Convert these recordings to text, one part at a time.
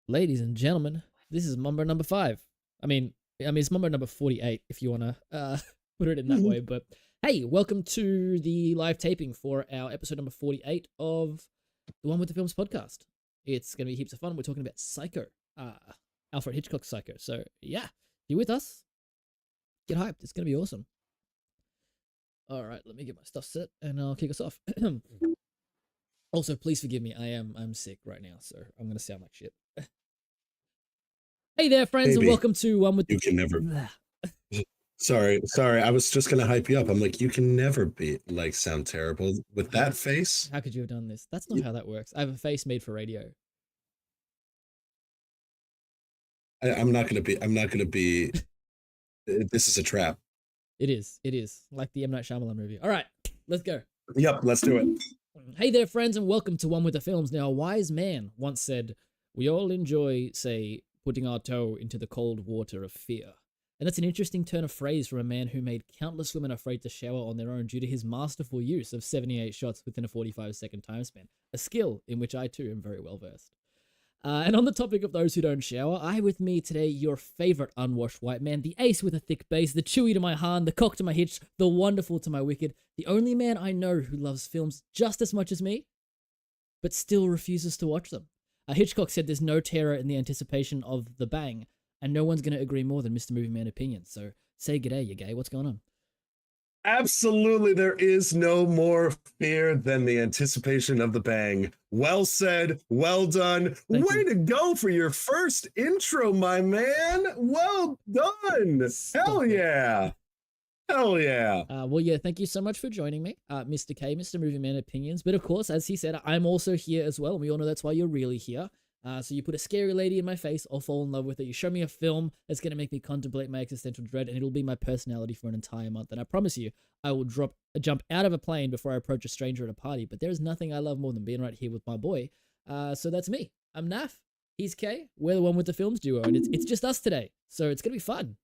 Ladies and gentlemen, this is Mumbo number 5. I mean, it's Mumbo number 48 if you want to put it in that way. But hey, welcome to the live taping for our episode number 48 of the One with the Films podcast. It's going to be heaps of fun. We're talking about Psycho, Alfred Hitchcock's Psycho. So yeah, if you're with us, get hyped. It's going to be awesome. All right, let me get my stuff set and I'll kick us off. Also, please forgive me. I'm sick right now, so I'm going to sound like shit. Hey there, friends, and welcome to One with the... You can never... Sorry. I was just going to hype you up. I'm like, you can never be, sound terrible. With that face? How could you have done this? That's not how that works. I have a face made for radio. I'm not going to be... This is a trap. It is. Like the M. Night Shyamalan movie. All right, let's go. Yep, let's do it. Hey there, friends, and welcome to One with the Films. Now, a wise man once said, we all enjoy, say, putting our toe into the cold water of fear. And that's an interesting turn of phrase from a man who made countless women afraid to shower on their own due to his masterful use of 78 shots within a 45-second time span, a skill in which I too am very well versed. And on the topic of those who don't shower, I have with me today your favorite unwashed white man, the ace with a thick base, the chewy to my Han, the cock to my hitch, the wonderful to my wicked, the only man I know who loves films just as much as me, but still refuses to watch them. Hitchcock said there's no terror in the anticipation of the bang, and no one's going to agree more than Mr. Movieman Opinions. So say g'day, you gay. What's going on? Absolutely, there is no more fear than the anticipation of the bang. Well said, well done. Way to go for your first intro, my man. Well done. Hell yeah. Hell yeah. Well, yeah, thank you so much for joining me, Mr. K, Mr. Movieman Opinions. But of course, as he said, I'm also here as well. And we all know that's why you're really here. So you put a scary lady in my face, I'll fall in love with it. You show me a film that's going to make me contemplate my existential dread, and it'll be my personality for an entire month. And I promise you, I will jump out of a plane before I approach a stranger at a party. But there's nothing I love more than being right here with my boy. So that's me. I'm Naf. He's K. We're the One with the Films duo, and it's just us today. So it's going to be fun.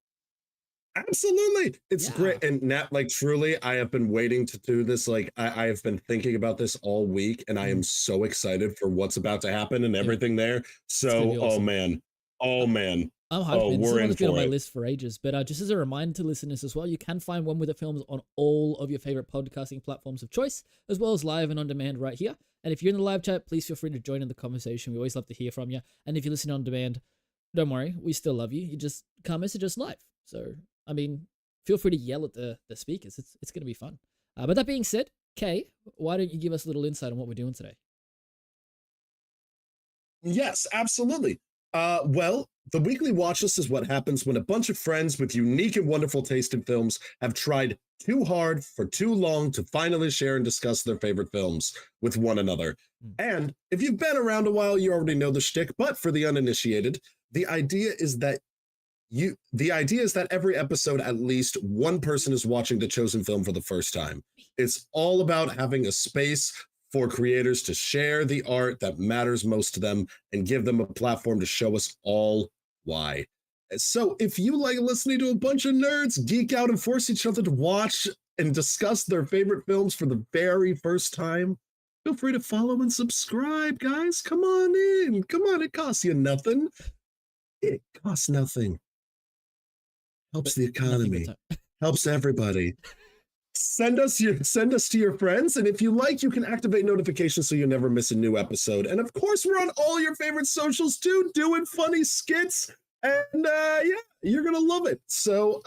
Absolutely. It's great. And Nat, truly, I have been waiting to do this. I have been thinking about this all week, and I am so excited for what's about to happen and everything there. So, awesome. Oh, man. I'm hyped. This is one that's been on my list for ages. But just as a reminder to listeners as well, you can find One with the Films on all of your favorite podcasting platforms of choice, as well as live and on demand right here. And if you're in the live chat, please feel free to join in the conversation. We always love to hear from you. And if you're listening on demand, don't worry, we still love you. You just can't message us live. So, I mean, feel free to yell at the speakers. It's going to be fun. But that being said, Kay, why don't you give us a little insight on what we're doing today? Yes, absolutely. Well, the weekly watch list is what happens when a bunch of friends with unique and wonderful taste in films have tried too hard for too long to finally share and discuss their favorite films with one another. And if you've been around a while, you already know the shtick, but for the uninitiated, the idea is that every episode, at least one person is watching the chosen film for the first time. It's all about having a space for creators to share the art that matters most to them and give them a platform to show us all why. So if you like listening to a bunch of nerds geek out and force each other to watch and discuss their favorite films for the very first time, feel free to follow and subscribe, guys. Come on in. Come on, it costs you nothing. It costs nothing. Helps the economy, helps everybody. Send us to your friends, and if you like, you can activate notifications so you never miss a new episode. And of course, we're on all your favorite socials too, doing funny skits, and yeah, you're gonna love it. So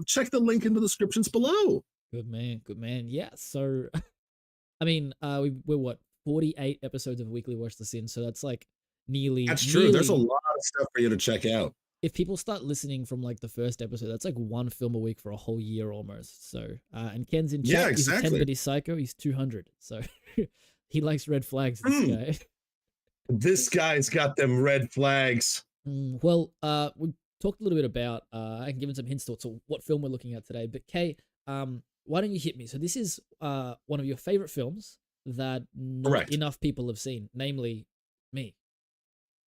check the link in the descriptions below. Good man. Yeah. So, I mean, we're what 48 episodes of Weekly Watch This in, so that's nearly. That's true. There's a lot of stuff for you to check out. If people start listening from the first episode, that's one film a week for a whole year almost. So, and Ken's in chat. Yeah, exactly. He's 10, but he's psycho. He's 200. So he likes red flags, this guy. This guy's got them red flags. Well, we talked a little bit about, I can give him some hints to what film we're looking at today. But Kay, why don't you hit me? So this is one of your favorite films that not enough people have seen, namely me.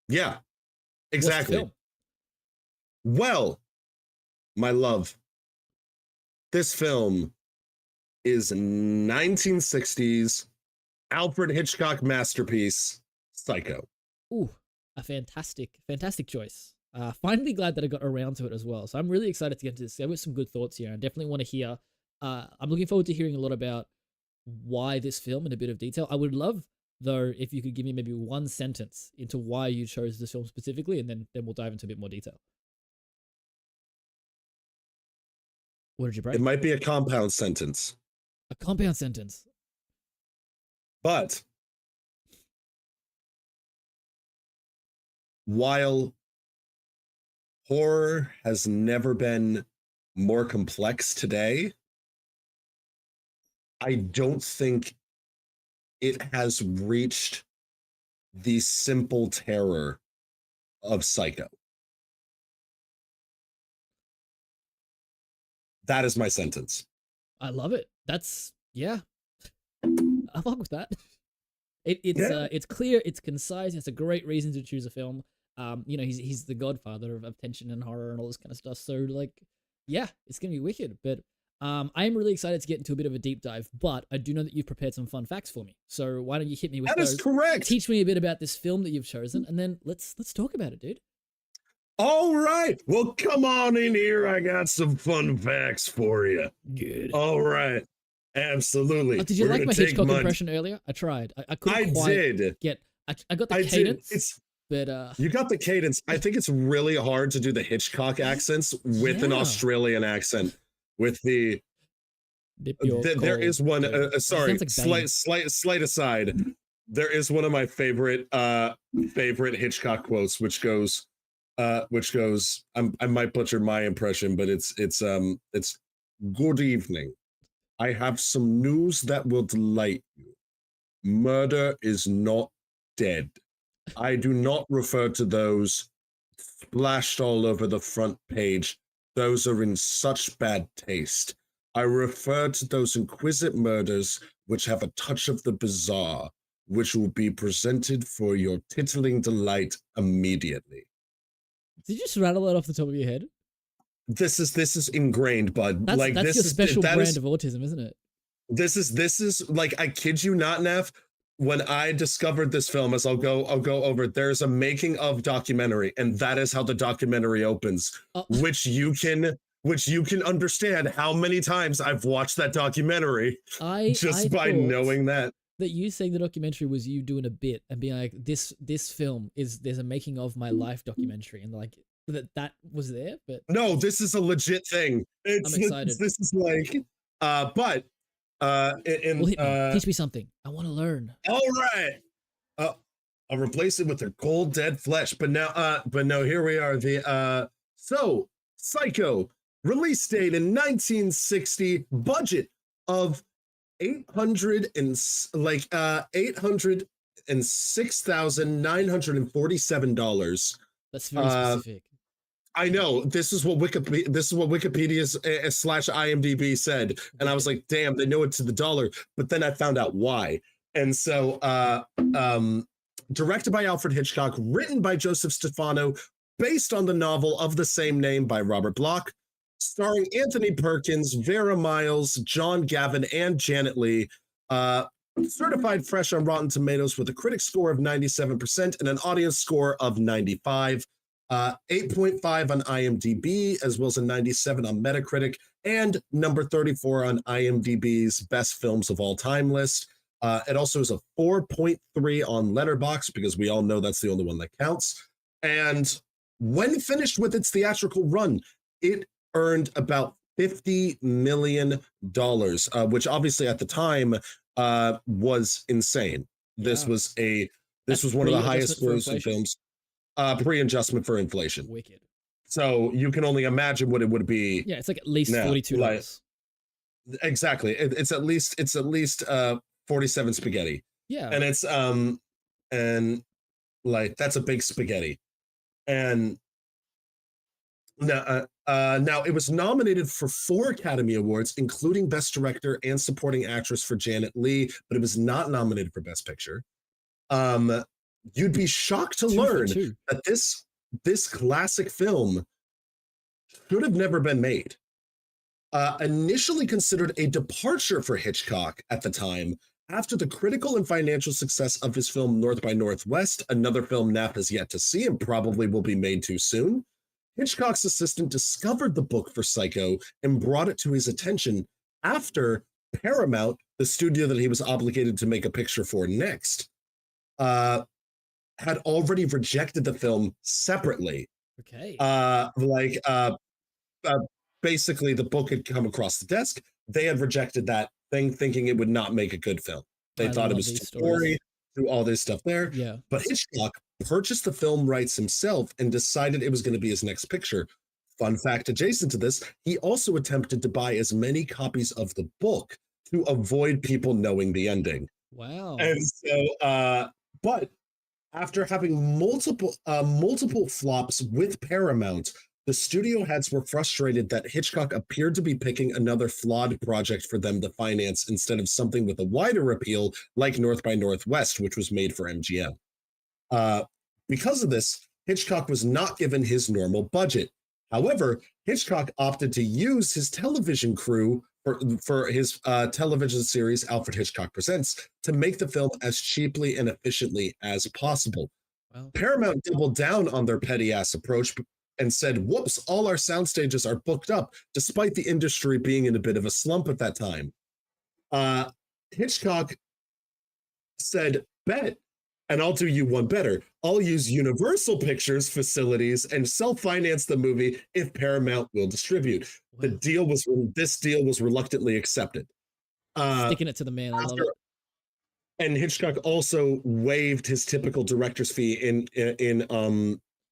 Yeah, exactly. What's the film? Well, my love, this film is 1960s Alfred Hitchcock masterpiece, Psycho. Ooh, a fantastic choice. Finally glad that I got around to it as well. So I'm really excited to get into this. There were some good thoughts here. I definitely want to hear. I'm looking forward to hearing a lot about why this film in a bit of detail. I would love, though, if you could give me maybe one sentence into why you chose this film specifically, and then we'll dive into a bit more detail. What did you break? It might be a compound sentence. A compound sentence. But while horror has never been more complex today, I don't think it has reached the simple terror of Psycho. That is my sentence. I love it. That's, yeah. I fuck with that. It's clear, it's concise, it's a great reason to choose a film. He's the godfather of tension and horror and all this kind of stuff. So like, yeah, it's gonna be wicked. But I am really excited to get into a bit of a deep dive, but I do know that you've prepared some fun facts for me. So why don't you hit me with those? That is correct. Teach me a bit about this film that you've chosen, and then let's talk about it, dude. All right. Well, come on in here. I got some fun facts for you. Good. All right. Absolutely. Did you like my Hitchcock impression earlier? I tried. I couldn't quite get. I got the cadence. But you got the cadence. I think it's really hard to do the Hitchcock accents with an Australian accent. With there is one. Sorry, like slight aside. There is one of my favorite Hitchcock quotes, which goes. I might butcher my impression, but it's good evening. I have some news that will delight you. Murder is not dead. I do not refer to those splashed all over the front page. Those are in such bad taste. I refer to those exquisite murders which have a touch of the bizarre, which will be presented for your tittling delight immediately. Did you just rattle it off the top of your head? This is ingrained, bud. That's this your is special brand of autism, isn't it? This is like, I kid you not, Nev. When I discovered this film, as I'll go over, there's a making of documentary, and that is how the documentary opens, which you can understand how many times I've watched that documentary I by knowing that you saying the documentary was you doing a bit and being like, this film there's a making of my life documentary, and like that was there. But no, this is a legit thing. I'm excited. This is like, teach me something. I want to learn. All right. I'll replace it with their cold dead flesh. But no, here we are. So Psycho, release date in 1960, budget of $806,947. That's very specific. I know, this is what Wikipedia's / IMDb said, and I was like, damn, they know it to the dollar. But then I found out why. And so, directed by Alfred Hitchcock, written by Joseph Stefano, based on the novel of the same name by Robert Bloch, starring Anthony Perkins, Vera Miles, John Gavin, and Janet Leigh. Certified fresh on Rotten Tomatoes with a critic score of 97% and an audience score of 95. 8.5 on IMDb, as well as a 97 on Metacritic, and number 34 on IMDb's best films of all time list. It also is a 4.3 on Letterboxd, because we all know that's the only one that counts. And when finished with its theatrical run, it earned about $50 million, which obviously at the time was insane. This was one of the highest grossing films. Pre-adjustment for inflation. Wicked. So you can only imagine what it would be. Yeah, it's like at least $42. Exactly. It's at least 47 spaghetti. Yeah. And it's and like, that's a big spaghetti. And now it was nominated for 4 Academy Awards, including Best Director and Supporting Actress for Janet Leigh, but it was not nominated for Best Picture. You'd be shocked to learn that this classic film should have never been made. Initially considered a departure for Hitchcock at the time, After the critical and financial success of his film North by Northwest, another film Knapp has yet to see and probably will be made too soon, Hitchcock's assistant discovered the book for Psycho and brought it to his attention after Paramount, the studio that he was obligated to make a picture for next, had already rejected the film separately. Okay. Basically, the book had come across the desk. They had rejected that thing, thinking it would not make a good film. They thought it was too gory, through all this stuff there. Yeah. But Hitchcock purchased the film rights himself and decided it was going to be his next picture. Fun fact adjacent to this, he also attempted to buy as many copies of the book to avoid people knowing the ending. Wow. And so, but after having multiple flops with Paramount, the studio heads were frustrated that Hitchcock appeared to be picking another flawed project for them to finance instead of something with a wider appeal like North by Northwest, which was made for MGM. Because of this, Hitchcock was not given his normal budget. However, Hitchcock opted to use his television crew for his television series, Alfred Hitchcock Presents, to make the film as cheaply and efficiently as possible. Wow. Paramount doubled down on their petty-ass approach and said, whoops, all our sound stages are booked up, despite the industry being in a bit of a slump at that time. Hitchcock said, bet, and I'll do you one better. I'll use Universal Pictures facilities and self-finance the movie if Paramount will distribute. Wow. This deal was reluctantly accepted. Sticking it to the man, I love it. And Hitchcock also waived his typical director's fee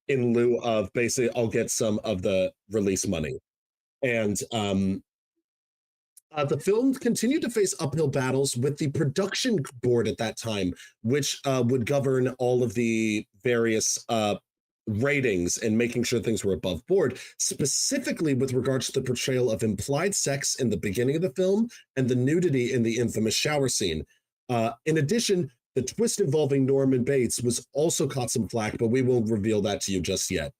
in lieu of basically, I'll get some of the release money. And the film continued to face uphill battles with the production board at that time, which would govern all of the various ratings and making sure things were above board, specifically with regards to the portrayal of implied sex in the beginning of the film and the nudity in the infamous shower scene. In addition, the twist involving Norman Bates was also caught some flack, but we won't reveal that to you just yet.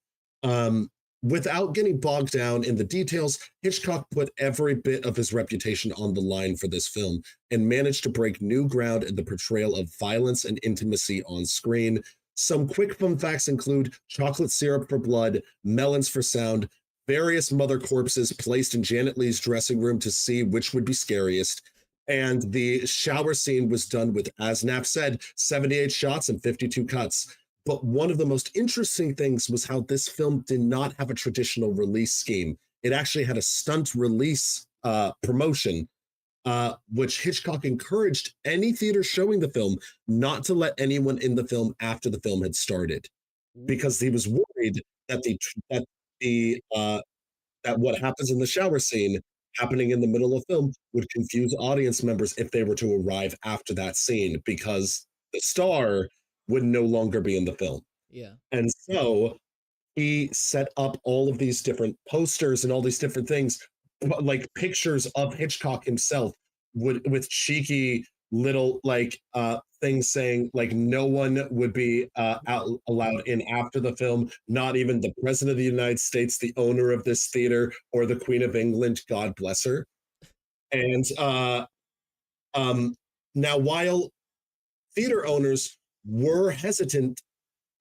Without getting bogged down in the details, Hitchcock put every bit of his reputation on the line for this film and managed to break new ground in the portrayal of violence and intimacy on screen. Some quick fun facts include chocolate syrup for blood, melons for sound, various mother corpses placed in Janet Leigh's dressing room to see which would be scariest, and the shower scene was done with, as Knapp said, 78 shots and 52 cuts. But one of the most interesting things was how this film did not have a traditional release scheme. It actually had a stunt release promotion, which Hitchcock encouraged any theater showing the film not to let anyone in the film after the film had started, because he was worried that that what happens in the shower scene happening in the middle of film would confuse audience members if they were to arrive after that scene, because the star would no longer be in the film. Yeah. And so he set up all of these different posters and all these different things, like pictures of Hitchcock himself with cheeky little things saying like no one would be allowed in after the film, not even the president of the United States, the owner of this theater, or the Queen of England, God bless her. And now, while theater owners were hesitant,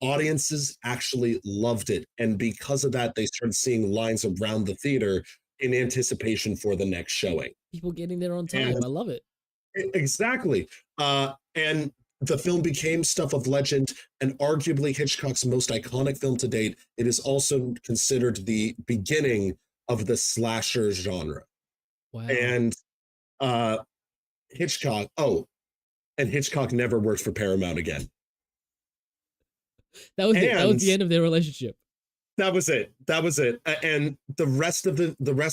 audiences actually loved it. And because of that, they started seeing lines around the theater in anticipation for the next showing. People getting there on time. I love it. Exactly. And the film became stuff of legend and arguably Hitchcock's most iconic film to date. It is also considered the beginning of the slasher genre. Wow. And Hitchcock never worked for Paramount again. That was the end of their relationship. That was it. And the rest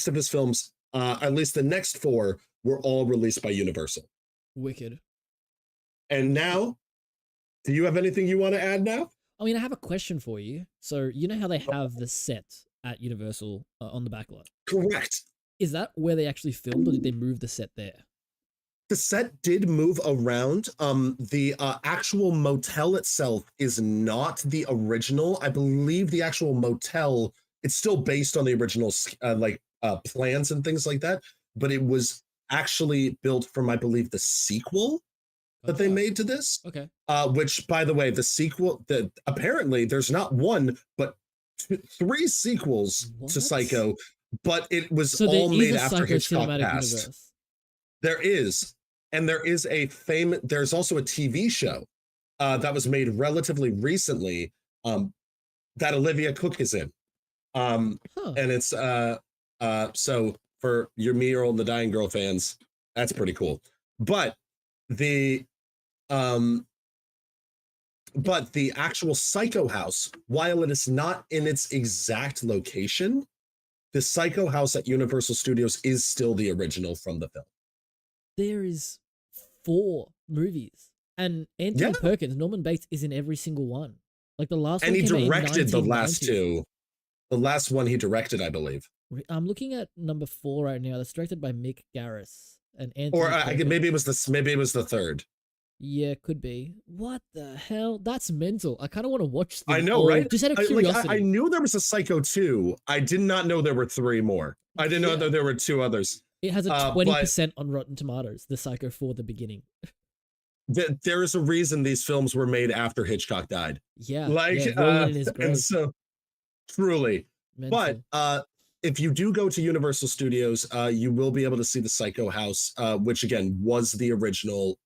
of his films, at least the next 4, were all released by Universal. Wicked. And now, do you have anything you want to add now? I mean, I have a question for you. So, you know how they have the set at Universal on the backlot? Correct. Is that where they actually filmed, or did they move the set there? The set did move around. The actual motel itself is not the original. I believe the actual motel, it's still based on the original plans and things like that, but it was actually built from, I believe, the sequel. that they Gotcha. made to this. Okay. Which, by the way, the sequel, apparently there's not one, but three sequels to What? Psycho, but it was So there all is made a after Psycho Hitchcock cinematic passed. universe. There is, and there's also a TV show that was made relatively recently that Olivia Cook is in. Huh. And it's so for your Me Earl and the Dying Girl fans, that's pretty cool. But the actual Psycho House, while it is not in its exact location, the Psycho House at Universal Studios is still the original from the film. There is 4 movies, and Anthony Perkins, Norman Bates, is in every single one. Like the last and one he came out in directed the last 1990. 2. The last one he directed, I believe. I'm looking at number 4 right now. That's directed by Mick Garris and Anthony. Or Perkins. maybe it was the third. Yeah, could be. What the hell? That's mental. I kind of want to watch them. I know, all, right? Just out of curiosity. I knew there was a Psycho 2. I did not know there were 3 more. I didn't know that there were 2 others. It has a 20% on Rotten Tomatoes, the Psycho 4, the beginning. There is a reason these films were made after Hitchcock died. Yeah. In his grave. And so, truly. Mental. But if you do go to Universal Studios, you will be able to see the Psycho House, which again was the original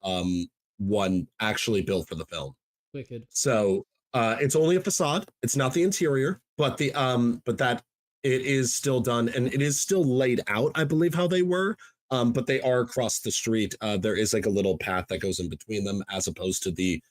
one actually built for the film. Wicked. So it's only a facade; it's not the interior, but that it is still done and it is still laid out. I believe how they were, but they are across the street. There is like a little path that goes in between them, as opposed to the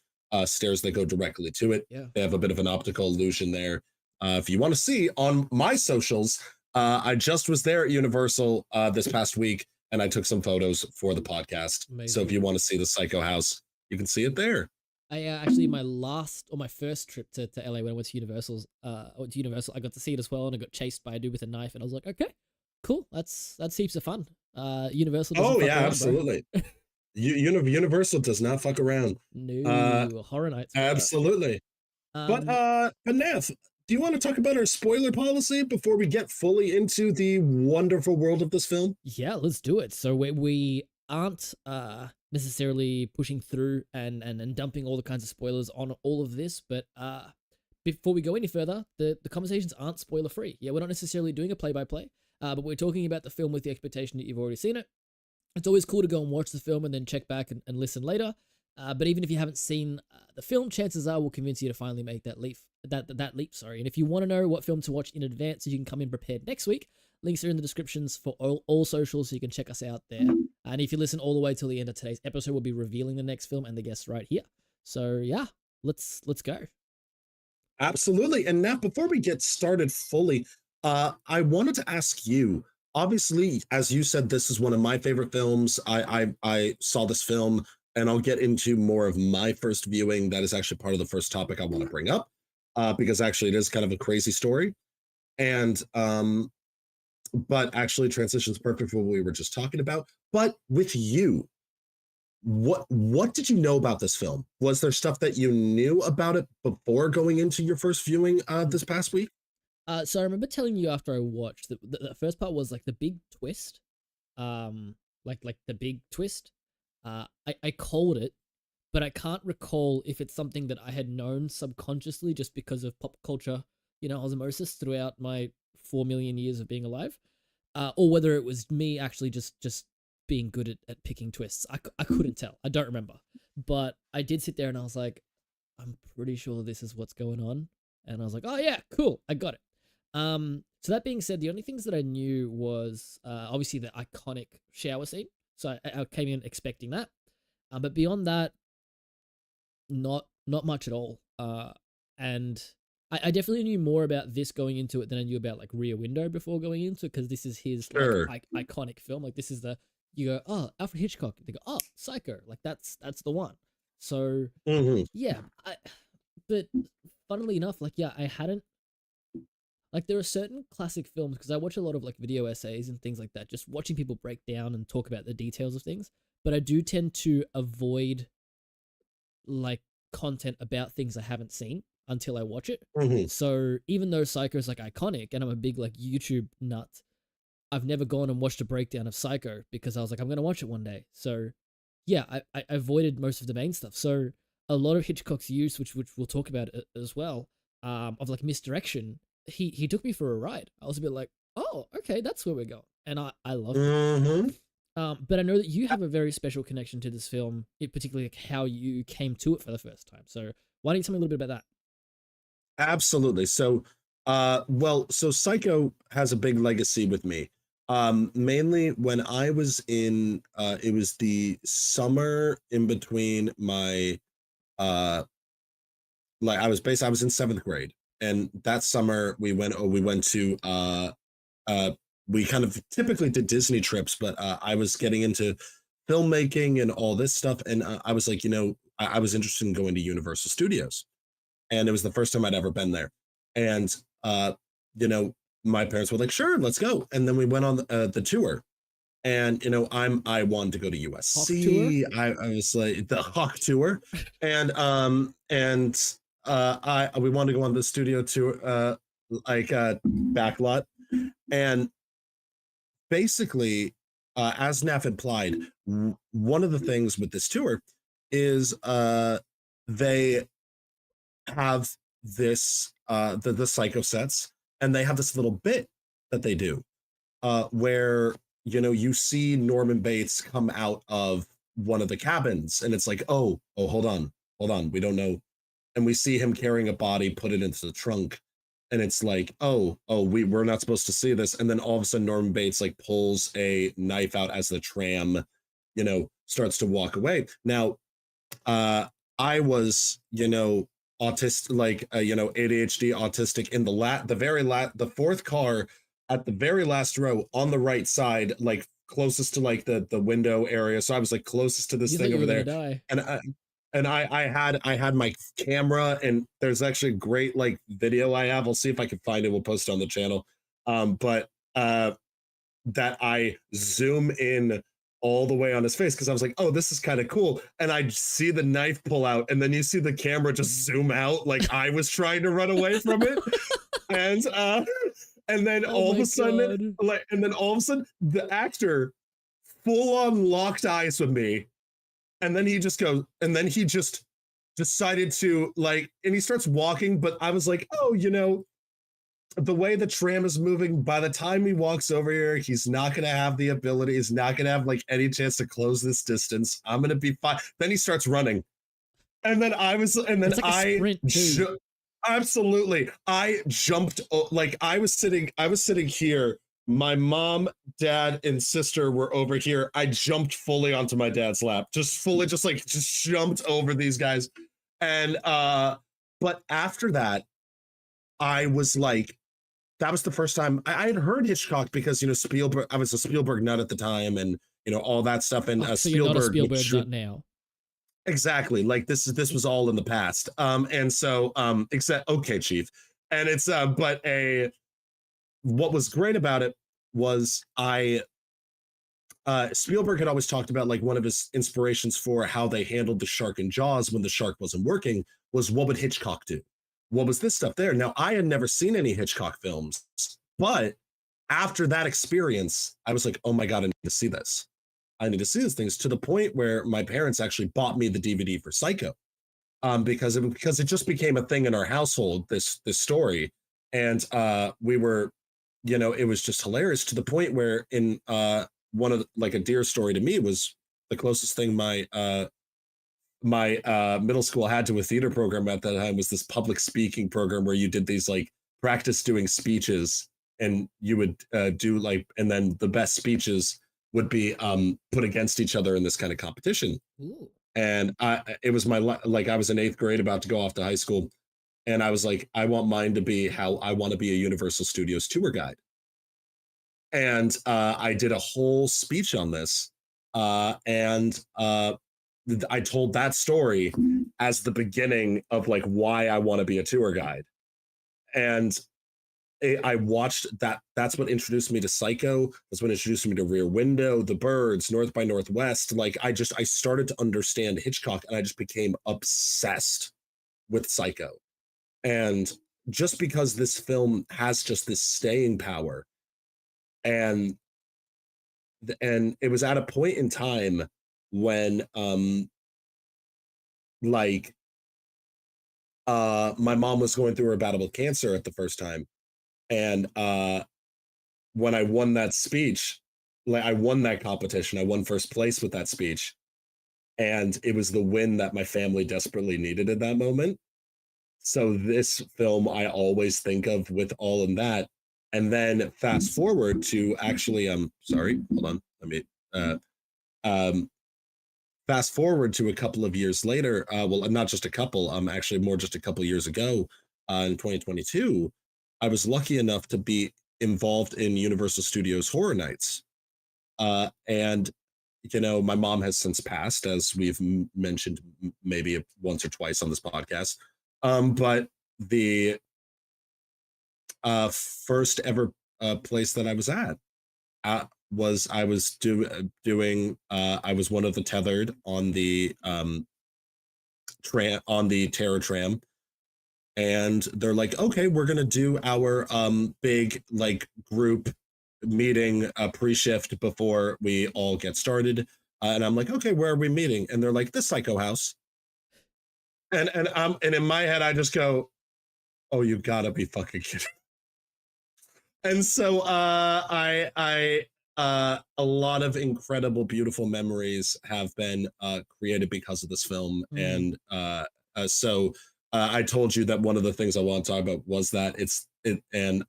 stairs that go directly to it. Yeah. They have a bit of an optical illusion there. If you want to see on my socials, I just was there at Universal this past week, and I took some photos for the podcast. Amazing. So if you want to see the Psycho House, you can see it there. I actually my first trip to LA when I went to Universal, I got to see it as well, and I got chased by a dude with a knife, and I was like, okay, cool, that's heaps of fun. Universal. Oh yeah, absolutely. Universal does not fuck around. No, Horror Nights. Absolutely. But Nath, do you want to talk about our spoiler policy before we get fully into the wonderful world of this film? Yeah, let's do it. So we aren't necessarily pushing through and dumping all the kinds of spoilers on all of this, but before we go any further, the conversations aren't spoiler free. Yeah, we're not necessarily doing a play-by-play, but we're talking about the film with the expectation that you've already seen it. It's always cool to go and watch the film and then check back and listen later. But even if you haven't seen the film, chances are we'll convince you to finally make that leap. That leap. And if you want to know what film to watch in advance so you can come in prepared next week, links are in the descriptions for all socials, so you can check us out there. And if you listen all the way till the end of today's episode, we'll be revealing the next film and the guests right here. So yeah, let's go. Absolutely. And now, before we get started fully, I wanted to ask you. Obviously, as you said, this is one of my favorite films. I saw this film, and I'll get into more of my first viewing. That is actually part of the first topic I want to bring up, because actually it is kind of a crazy story. And but actually transitions perfect for what we were just talking about. But with you, what did you know about this film? Was there stuff that you knew about it before going into your first viewing this past week? So I remember telling you after I watched that the first part was like the big twist, like the big twist. I called it, but I can't recall if it's something that I had known subconsciously just because of pop culture, osmosis throughout my 4 million years of being alive, or whether it was me actually just being good at picking twists. I couldn't tell. I don't remember, but I did sit there and I was like, I'm pretty sure this is what's going on, and I was like, oh yeah, cool, I got it. So that being said, the only things that I knew was obviously the iconic shower scene. So I came in expecting that, but beyond that, not much at all. And I definitely knew more about this going into it than I knew about like Rear Window before going into it, because this is his like, iconic film. Like this is you go, oh, Alfred Hitchcock. They go, oh, Psycho. Like that's the one. So yeah, but funnily enough, like yeah, I hadn't. Like there are certain classic films, because I watch a lot of like video essays and things like that, just watching people break down and talk about the details of things. But I do tend to avoid like content about things I haven't seen until I watch it. So even though Psycho is like iconic and I'm a big like YouTube nut, I've never gone and watched a breakdown of Psycho because I was like, I'm going to watch it one day. So yeah, I avoided most of the main stuff. So a lot of Hitchcock's use, which we'll talk about as well, of like misdirection, he took me for a ride. I was a bit like, oh, okay, that's where we're going, and I loved it. Mm-hmm. But I know that you have a very special connection to this film, particularly like how you came to it for the first time. So why don't you tell me a little bit about that? Absolutely. So, so Psycho has a big legacy with me. Mainly when I was in, it was the summer in between my, uh, I was in seventh grade, and that summer we went to, uh, we kind of typically did Disney trips, but I was getting into filmmaking and all this stuff, and I was like, I was interested in going to Universal Studios, and it was the first time I'd ever been there. And you know, my parents were like, "Sure, let's go." And then we went on the tour. And I wanted to go to Hawk tour? USC. I was like the Hawk tour, and I we wanted to go on the studio tour, backlot, and basically, as Neff implied, one of the things with this tour is they have this the psycho sets, and they have this little bit that they do where you see Norman Bates come out of one of the cabins, and it's like, oh, hold on, we don't know, and we see him carrying a body, put it into the trunk, and it's like, we're not supposed to see this, and then all of a sudden Norman Bates like pulls a knife out as the tram starts to walk away. Now I was autistic, like ADHD autistic, in the fourth car at the very last row on the right side, like closest to like the window area. So I was like closest to this You thought thing you over were gonna there, die. and I had my camera, and there's actually a great like video I have. I'll see if I can find it. We'll post it on the channel. But that I zoom in all the way on his face, because I was like, oh, this is kind of cool. And I see the knife pull out, and then you see the camera just zoom out like I was trying to run away from it. And then Oh all of my a sudden, God. the actor full on locked eyes with me. And then he just decided to like, and he starts walking, but I was like, oh, the way the tram is moving, by the time he walks over here, he's not going to have the ability. He's not going to have like any chance to close this distance. I'm going to be fine. Then he starts running. And then It's like a sprint too. absolutely. I jumped, like I was sitting here. My mom, dad, and sister were over here. I jumped fully onto my dad's lap, just jumped over these guys. And, but after that, I was like, that was the first time I had heard Hitchcock, because Spielberg. I was a Spielberg nut at the time, and all that stuff. And So you're not a Spielberg Spielberg nut now. exactly, like this was all in the past. And so except okay, Chief. And it's but a what was great about it was Spielberg had always talked about, like, one of his inspirations for how they handled the shark in Jaws when the shark wasn't working was, what would Hitchcock do? What was this stuff there? Now, I had never seen any Hitchcock films, but after that experience, I was like, oh my God, I need to see this. I need to see these things, to the point where my parents actually bought me the DVD for Psycho, because it just became a thing in our household, this story. And we were, it was just hilarious, to the point where in one of like a dear story to me was the closest thing my middle school had to a theater program at that time was this public speaking program where you did these like practice doing speeches, and you would do like, and then the best speeches would be put against each other in this kind of competition. Ooh. And it was I was in 8th grade about to go off to high school, and I was like, I want mine to be how I want to be a Universal Studios tour guide. And I did a whole speech on this, and I told that story as the beginning of like why I want to be a tour guide. And I watched that. That's what introduced me to Psycho. That's what introduced me to Rear Window, The Birds, North by Northwest. Like I started to understand Hitchcock, and I just became obsessed with Psycho. And just because this film has just this staying power, and it was at a point in time when like my mom was going through a battle with cancer at the first time, and when I won that speech, like I won that competition, I won first place with that speech, and it was the win that my family desperately needed at that moment. So this film I always think of with all of that. And then fast forward to actually, sorry, hold on, let me um fast forward to a couple of years later, well, not just a couple, actually more just a couple years ago, in 2022, I was lucky enough to be involved in Universal Studios Horror Nights. And you know, my mom has since passed, as we've mentioned maybe once or twice on this podcast. But the first ever place that I was at was I was doing I was one of the tethered on the tram, on the terror tram, and they're like, okay, we're gonna do our big like group meeting pre-shift before we all get started, and I'm like, okay, where are we meeting? And they're like, the Psycho House. And in my head I just go, oh, you gotta be fucking kidding. And so I a lot of incredible beautiful memories have been created because of this film. And so I told you that one of the things I want to talk about was that it and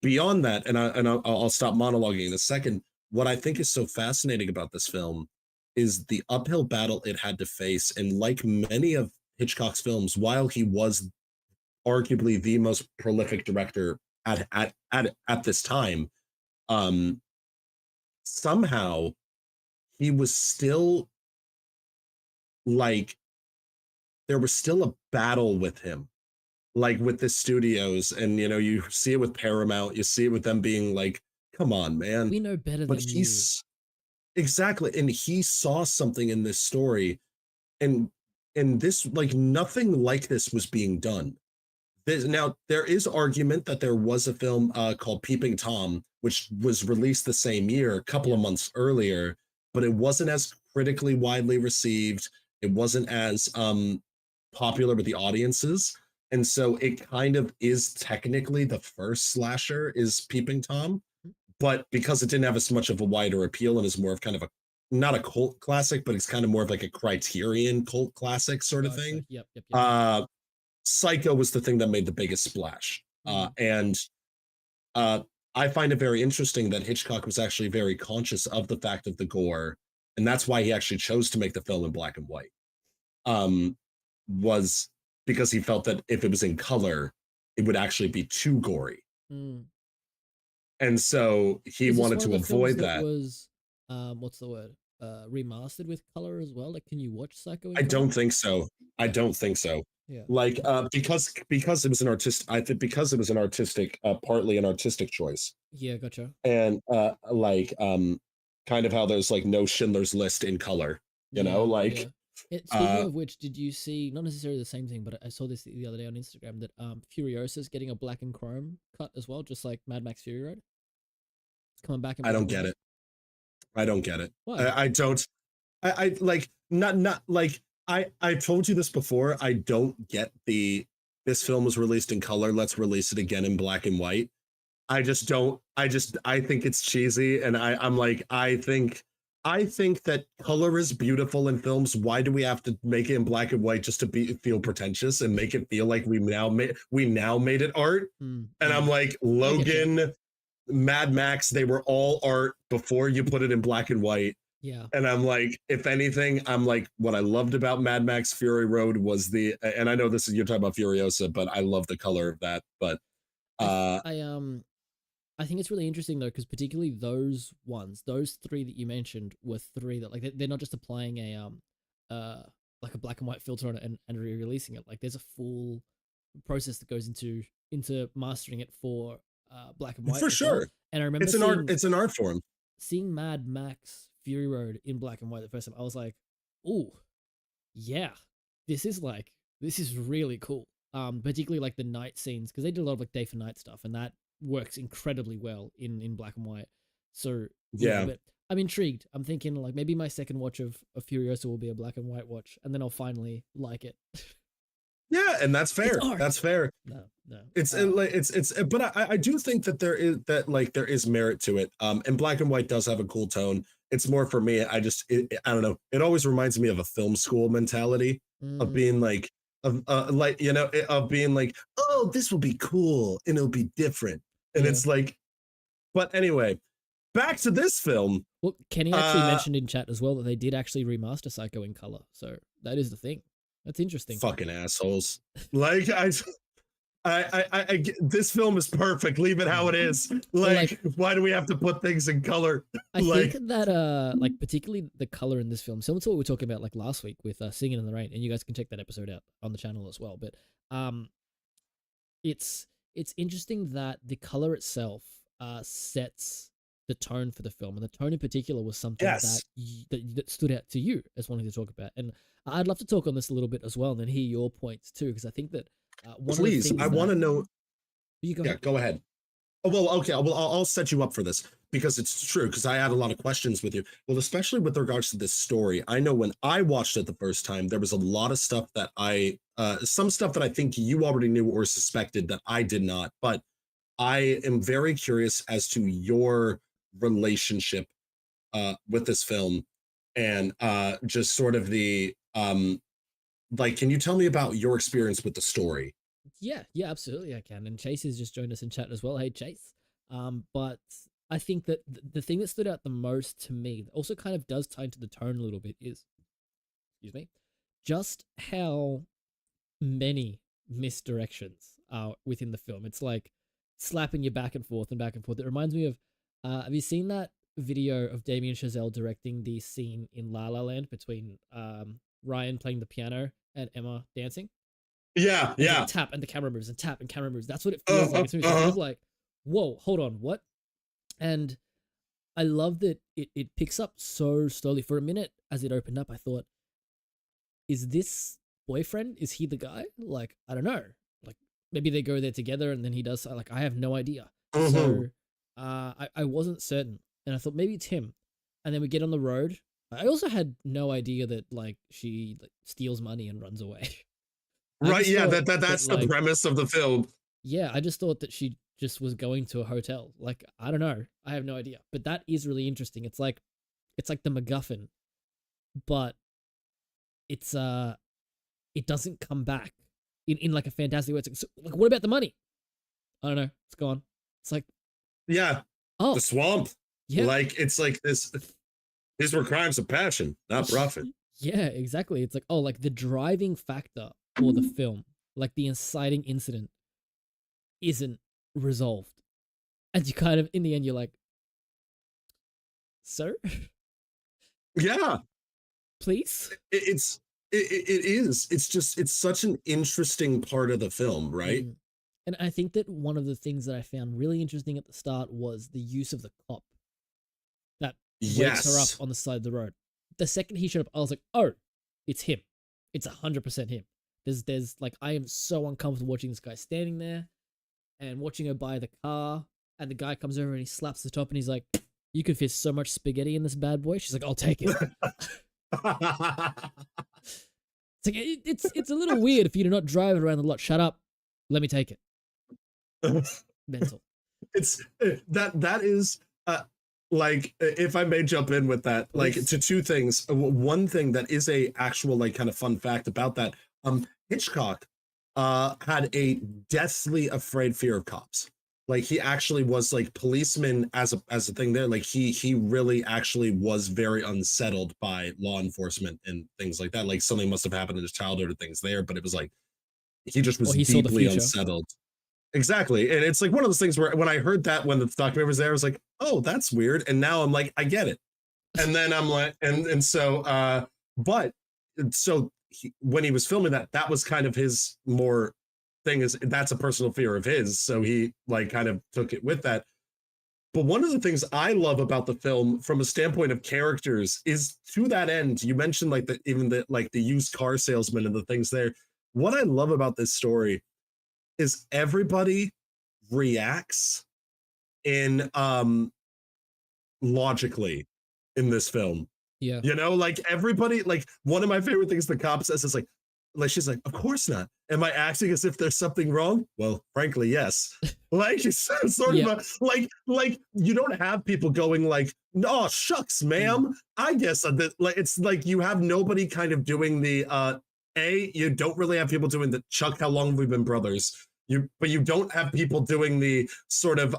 beyond that, and I'll stop monologuing in a second. What I think is so fascinating about this film is the uphill battle it had to face. And like many of Hitchcock's films, while he was arguably the most prolific director at this time, um, somehow he was still like there was still a battle with him, like with the studios. And you know, you see it with Paramount, you see it with them being like, come on, man. We know better But than you. he's exactly, and he saw something in this story, and this, like, nothing like this was being done. Now there is argument that there was a film called Peeping Tom, which was released the same year, a couple of months earlier, but it wasn't as critically widely received. It wasn't as popular with the audiences, and so it kind of is technically the first slasher is Peeping Tom, but because it didn't have as much of a wider appeal and is more of kind of a not a cult classic, but it's kind of more of like a Criterion cult classic sort of thing. Yep. Psycho was the thing that made the biggest splash. And I find it very interesting that Hitchcock was actually very conscious of the fact of the gore, and that's why he actually chose to make the film in black and white. Was because he felt that if it was in color, it would actually be too gory. And so he wanted to avoid that. Was what's the word? Remastered with color as well. Like, can you watch Psycho in I color? don't think so. I don't think so. Yeah. Like because it was an artist, I think because it was an artistic, partly an artistic choice. Yeah, gotcha. And kind of how there's like no Schindler's List in color, you know, like speaking of which, did you see, not necessarily the same thing, but I saw this the other day on Instagram, that Furiosa's getting a black and chrome cut as well, just like Mad Max Fury Road. It's coming back in I don't get it. I don't get it. Why? I don't. I like not like I told you this before. I don't get this film was released in color. Let's release it again in black and white. I just don't. I think it's cheesy, and I'm like, I think that color is beautiful in films. Why do we have to make it in black and white just to feel pretentious and make it feel like we now made it art? And I'm like, Logan, Mad Max, they were all art before you put it in black and white. Yeah. And I'm like, if anything, I'm like, what I loved about Mad Max Fury Road was and I know this is, you're talking about Furiosa, but I love the color of that. But I think it's really interesting though, because particularly those three that you mentioned were three that, like, they're not just applying a like a black and white filter on it and re-releasing it. Like, there's a full process that goes into mastering it for black and white. For sure. Well. And I remember it's an art form. Seeing Mad Max Fury Road in black and white the first time, I was like, oh yeah, this is really cool. Particularly like the night scenes, because they did a lot of like day for night stuff, and that works incredibly well in black and white. So yeah, Yeah. but I'm intrigued. I'm thinking like maybe my second watch of Furiosa will be a black and white watch, and then I'll finally like it. Yeah, and that's It's fair. art. That's fair. No, no. But I do think that there is merit to it. And black and white does have a cool tone. It's more for me. I don't know. It always reminds me of a film school mentality of being like of being like, oh, this will be cool and it'll be different. And Yeah. it's like, but anyway, back to this film. Well, Kenny actually mentioned in chat as well that they did actually remaster Psycho in color. So that is the thing. That's interesting. Fucking assholes. Like this film is perfect. Leave it how it is. Like, why do we have to put things in color? I think that like particularly the color in this film, similar to what we were talking about like last week with Singing in the Rain, and you guys can check that episode out on the channel as well. But it's interesting that the color itself sets the tone for the film, and the tone in particular was something that stood out to you as wanting to talk about. And I'd love to talk on this a little bit as well, and then hear your points too, because I think that please, I want to know. You go. Yeah, go ahead. Oh, well, okay. Well, I'll set you up for this because it's true. Because I had a lot of questions with you. Well, especially with regards to this story. I know when I watched it the first time, there was a lot of stuff that some stuff that I think you already knew or suspected that I did not. But I am very curious as to your relationship with this film, and just sort of the like, can you tell me about your experience with the story? Yeah, absolutely I can. And Chase has just joined us in chat as well. Hey, Chase. But I think that the thing that stood out the most to me, also kind of does tie into the tone a little bit, is, excuse me, just how many misdirections are within the film. It's like slapping you back and forth and back and forth. It reminds me of, have you seen that video of Damien Chazelle directing the scene in La La Land between Ryan playing the piano and Emma dancing? Yeah. Like tap and the camera moves and tap and camera moves. That's what it feels like. It's kind of like, whoa, hold on, what? And I love that it picks up so slowly. For a minute, as it opened up, I thought, is this boyfriend? Is he the guy? Like, I don't know. Like, maybe they go there together and then he does. Like, I have no idea. So I wasn't certain. And I thought maybe it's him. And then we get on the road. I also had no idea that like she steals money and runs away. Right, yeah, that's the premise of the film. Yeah, I just thought that she just was going to a hotel. Like, I don't know. I have no idea. But that is really interesting. It's like the MacGuffin, but it doesn't come back in like a fantastic way. It's like, so, like, what about the money? I don't know. It's gone. It's like, yeah. Oh, the swamp. Yeah. Like, it's like this. These were crimes of passion, not profit. Yeah, exactly. It's like, oh, like the driving factor for the film, like the inciting incident, isn't resolved. And you kind of, in the end, you're like, sir? Yeah. Please? It is. It's just, it's such an interesting part of the film, right? And I think that one of the things that I found really interesting at the start was the use of the cop that wakes her up on the side of the road. The second he showed up, I was like, oh, it's him. It's 100% him. There's like, I am so uncomfortable watching this guy standing there and watching her buy the car, and the guy comes over and he slaps the top and he's like, you could fit so much spaghetti in this bad boy. She's like, I'll take it. It's like, it's a little weird for you to not drive it around the lot. Shut up. Let me take it. Mental. It's that is like, if I may jump in with that, like, to two things. One thing that is a actual like kind of fun fact about that, Hitchcock had a deathly afraid fear of cops. Like, he actually was like policeman as a thing there. Like, he really actually was very unsettled by law enforcement and things like that. Like, something must have happened in his childhood or things there, but it was like he just was deeply unsettled. Exactly. And it's like one of those things where when I heard that, when the documentary was there, I was like, oh, that's weird. And now I'm like, I get it. And then I'm like, when he was filming that was kind of his more thing, is that's a personal fear of his. So he like kind of took it with that. But one of the things I love about the film from a standpoint of characters is, to that end, you mentioned like the used car salesman and the things there. What I love about this story is everybody reacts in logically in this film. Yeah. You know, like everybody, like one of my favorite things the cop says is like she's like, of course not. Am I acting as if there's something wrong? Well, frankly, yes. Like it's sort of like you don't have people going like, no, shucks, ma'am. I guess that like it's like you have nobody kind of doing the you don't really have people doing the Chuck, how long have we been brothers? But you don't have people doing the sort of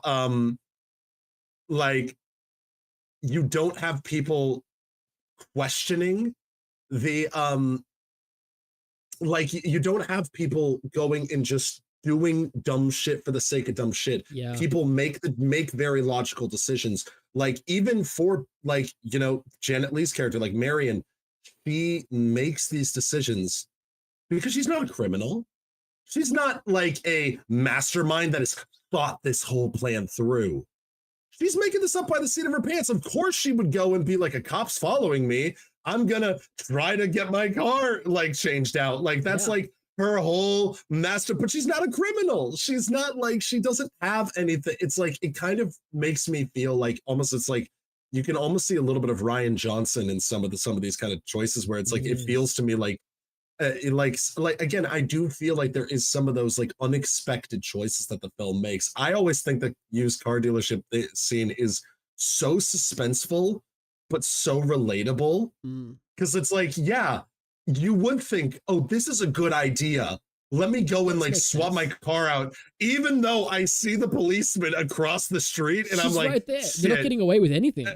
like you don't have people questioning the like you don't have people going and just doing dumb shit for the sake of dumb shit. Yeah. People make very logical decisions. Like even for like, you know, Janet Leigh's character, like Marion, she makes these decisions because she's not a criminal. She's not like a mastermind that has thought this whole plan through. She's making this up by the seat of her pants. Of course she would go and be like, a cop's following me. I'm gonna try to get my car like changed out. Like that's like her whole master, but she's not a criminal. She's not like, she doesn't have anything. It's like, it kind of makes me feel like almost, it's like, you can almost see a little bit of Rian Johnson in some of these kind of choices where it's like, it feels to me like again, I do feel like there is some of those like unexpected choices that the film makes. I always think the used car dealership scene is so suspenseful, but so relatable. Because it's like, yeah, you would think, oh, this is a good idea. Let me go and like swap my car out, even though I see the policeman across the street, and I'm like, right there. You're not getting away with anything.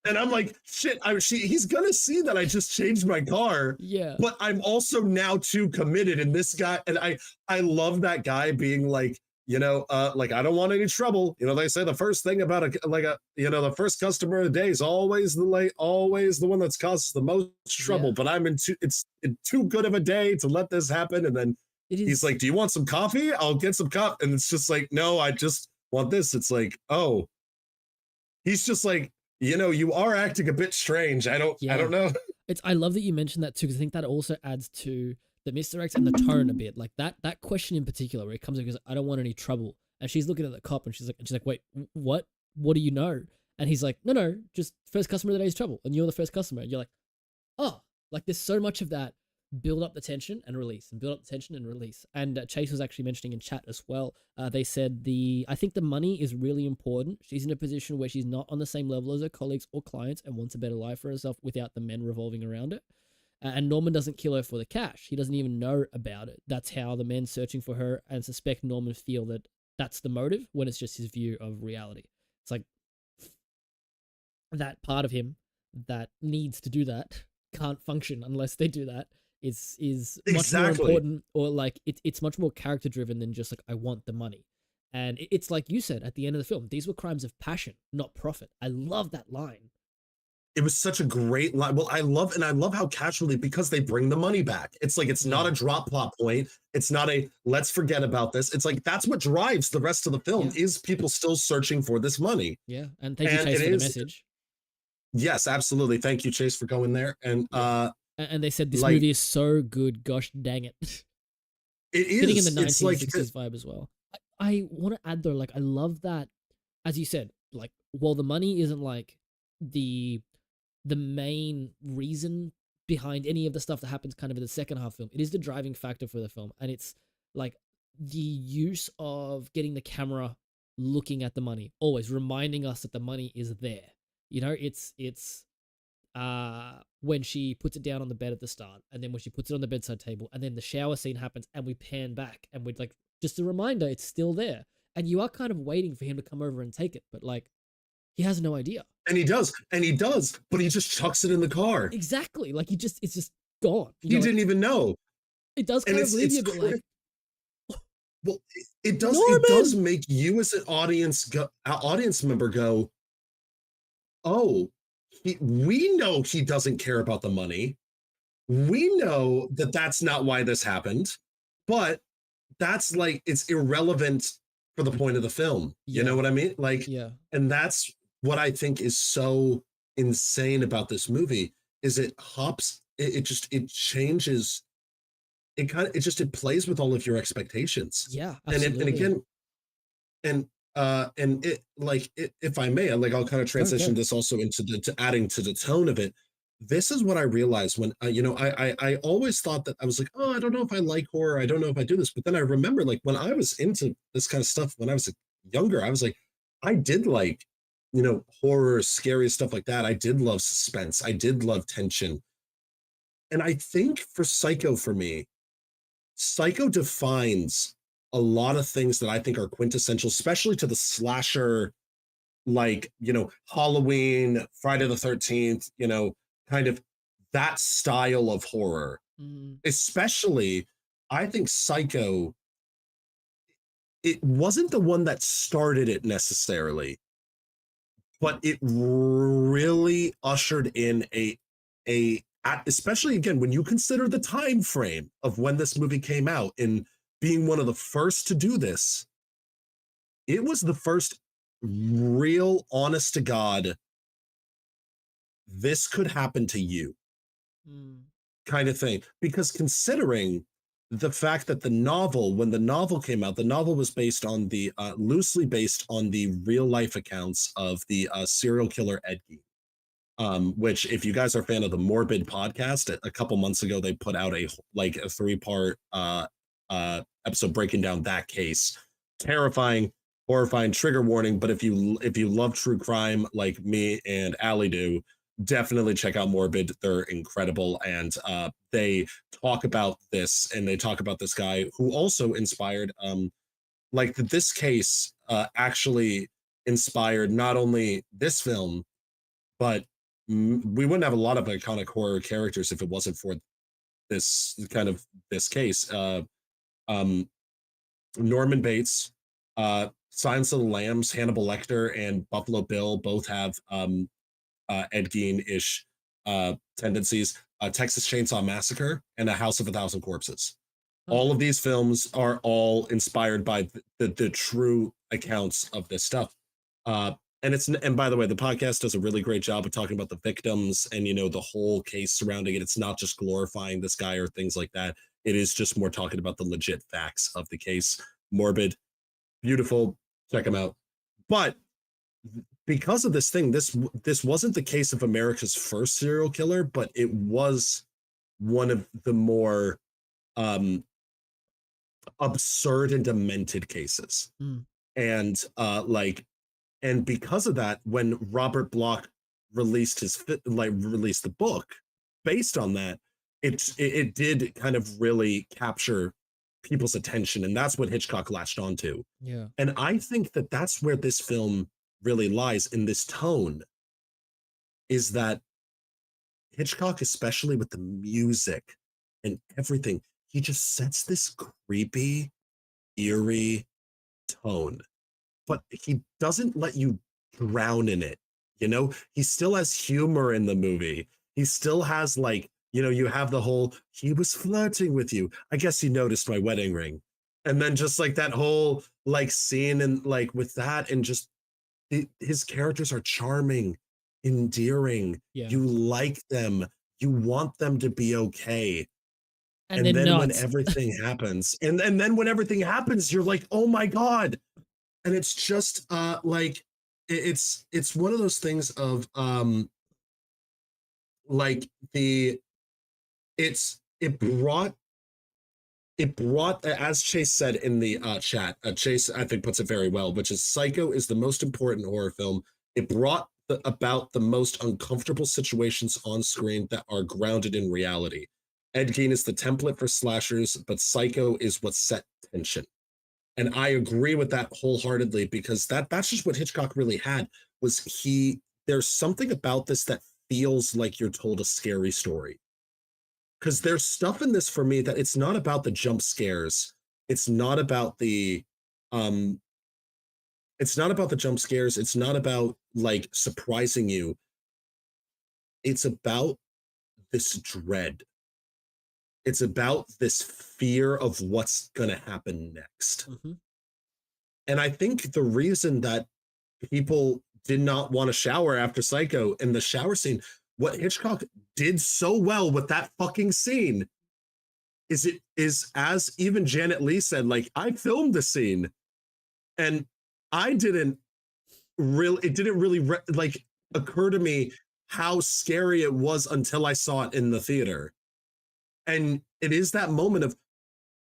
And I'm like, shit, he's gonna see that I just changed my car. Yeah. But I'm also now too committed. And this guy, and I love that guy being like, you know, like, I don't want any trouble. You know, they say the first thing about the first customer of the day is always the one that's causes the most trouble. But it's in too good of a day to let this happen. And then he's like, do you want some coffee? I'll get some coffee. And it's just like, no, I just want this. It's like, oh, he's just like, you know, you are acting a bit strange. I don't know. I love that you mentioned that too, because I think that also adds to the misdirect and the tone a bit. Like that question in particular, where it comes in because I don't want any trouble, and she's looking at the cop and she's like, wait, what? What do you know? And he's like, no, just first customer of the day is trouble, and you're the first customer. And you're like, oh, like there's so much of that. Build up the tension and release, and build up the tension and release. And Chase was actually mentioning in chat as well. They said I think the money is really important. She's in a position where she's not on the same level as her colleagues or clients and wants a better life for herself without the men revolving around it. And Norman doesn't kill her for the cash. He doesn't even know about it. That's how the men searching for her and suspect Norman feel that that's the motive when it's just his view of reality. It's like that part of him that needs to do that can't function unless they do that. Is much more important, or like it's much more character driven than just like, I want the money. And it's like you said at the end of the film, these were crimes of passion, not profit. I love that line. It was such a great line. Well, I love how casually, because they bring the money back. It's like, it's not a drop plot point. It's not a let's forget about this. It's like, that's what drives the rest of the film is people still searching for this money. Yeah. And thank you, Chase, for the message. Yes, absolutely. Thank you, Chase, for going there. And and they said this movie is so good, gosh dang it. It is. Fitting in the 1960s vibe as well. I want to add though, like, I love that, as you said, like, while the money isn't like the main reason behind any of the stuff that happens kind of in the second half film, it is the driving factor for the film. And it's like the use of getting the camera looking at the money, always reminding us that the money is there. You know, it's when she puts it down on the bed at the start, and then when she puts it on the bedside table, and then the shower scene happens, and we pan back, and we're like, just a reminder, it's still there. And you are kind of waiting for him to come over and take it, but like, he has no idea. And he does, but he just chucks it in the car. Exactly. Like it's just gone. He didn't even know. It does kind of leave you a bit like, well, it does make you as an audience member go, oh, we know he doesn't care about the money. We know that that's not why this happened, but that's like, it's irrelevant for the point of the film. You know what I mean? Like, and that's what I think is so insane about this movie is it changes. It plays with all of your expectations. Yeah, absolutely. And and if I may, like I'll kind of Go, transition go. this also into to adding to the tone of it. This is what I realized when I always thought that I was like, oh, I don't know if I like horror, I don't know if I do this, but then I remember like when I was into this kind of stuff when I was younger, I was like, I did like horror, scary stuff like that. I did love suspense, I did love tension, and I think for Psycho, for me, Psycho defines a lot of things that I think are quintessential, especially to the slasher, like, Halloween, Friday the 13th, kind of that style of horror. Mm, Especially, I think Psycho, it wasn't the one that started it necessarily, but it really ushered in especially again when you consider the time frame of when this movie came out and being one of the first to do this. It was the first real honest to god, this could happen to you mm, kind of thing, because considering the fact that when the novel came out, the novel was based on the loosely based on the real life accounts of the serial killer Ed Gein. Which, if you guys are a fan of the Morbid podcast, a couple months ago they put out a 3-part episode breaking down that case. Terrifying, horrifying, trigger warning. But if you love true crime like me and Allie do, definitely check out Morbid. They're incredible, and they talk about this, and they talk about this guy who also inspired this case actually inspired not only this film, but we wouldn't have a lot of iconic horror characters if it wasn't for this case. Um, Norman Bates, Silence of the Lambs, Hannibal Lecter, and Buffalo Bill both have Ed Gein-ish tendencies. Texas Chainsaw Massacre and A House of a Thousand Corpses. huh. All of these films are all inspired by the true accounts of this stuff. And by the way, the podcast does a really great job of talking about the victims and the whole case surrounding it. It's not just glorifying this guy or things like that. It is just more talking about the legit facts of the case. Morbid, beautiful, check them out. But because of this thing, this wasn't the case of America's first serial killer, but it was one of the more absurd and demented cases. Mm, And and because of that, when Robert Bloch released released the book based on that, it did kind of really capture people's attention, and that's what Hitchcock latched onto. yeah. And I think that that's where this film really lies in this tone, is that Hitchcock, especially with the music and everything, he just sets this creepy, eerie tone, but he doesn't let you drown in it. He still has humor in the movie. He still has you have the whole, he was flirting with you. I guess he noticed my wedding ring. And then just like that whole scene and with that, and just his characters are charming, endearing. Yeah. You like them. You want them to be okay. And And then then when not. everything happens, and then when everything happens, you're like, oh my God. And it's just it's one of those things of like the it's it brought, as Chase said in the chat, Chase I think puts it very well, which is Psycho is the most important horror film. It brought about the most uncomfortable situations on screen that are grounded in reality. Ed Gein is the template for slashers, but Psycho is what set tension. And I agree with that wholeheartedly, because that's just what Hitchcock really had. There's something about this that feels like you're told a scary story. Because there's stuff in this for me that it's not about the jump scares. It's not about the jump scares. It's not about surprising you. It's about this dread. It's about this fear of what's going to happen next. Mm-hmm. And I think the reason that people did not want to shower after Psycho in the shower scene, what Hitchcock did so well with that fucking scene is as even Janet Leigh said, I filmed the scene and I didn't it didn't really like occur to me how scary it was until I saw it in the theater. And it is that moment of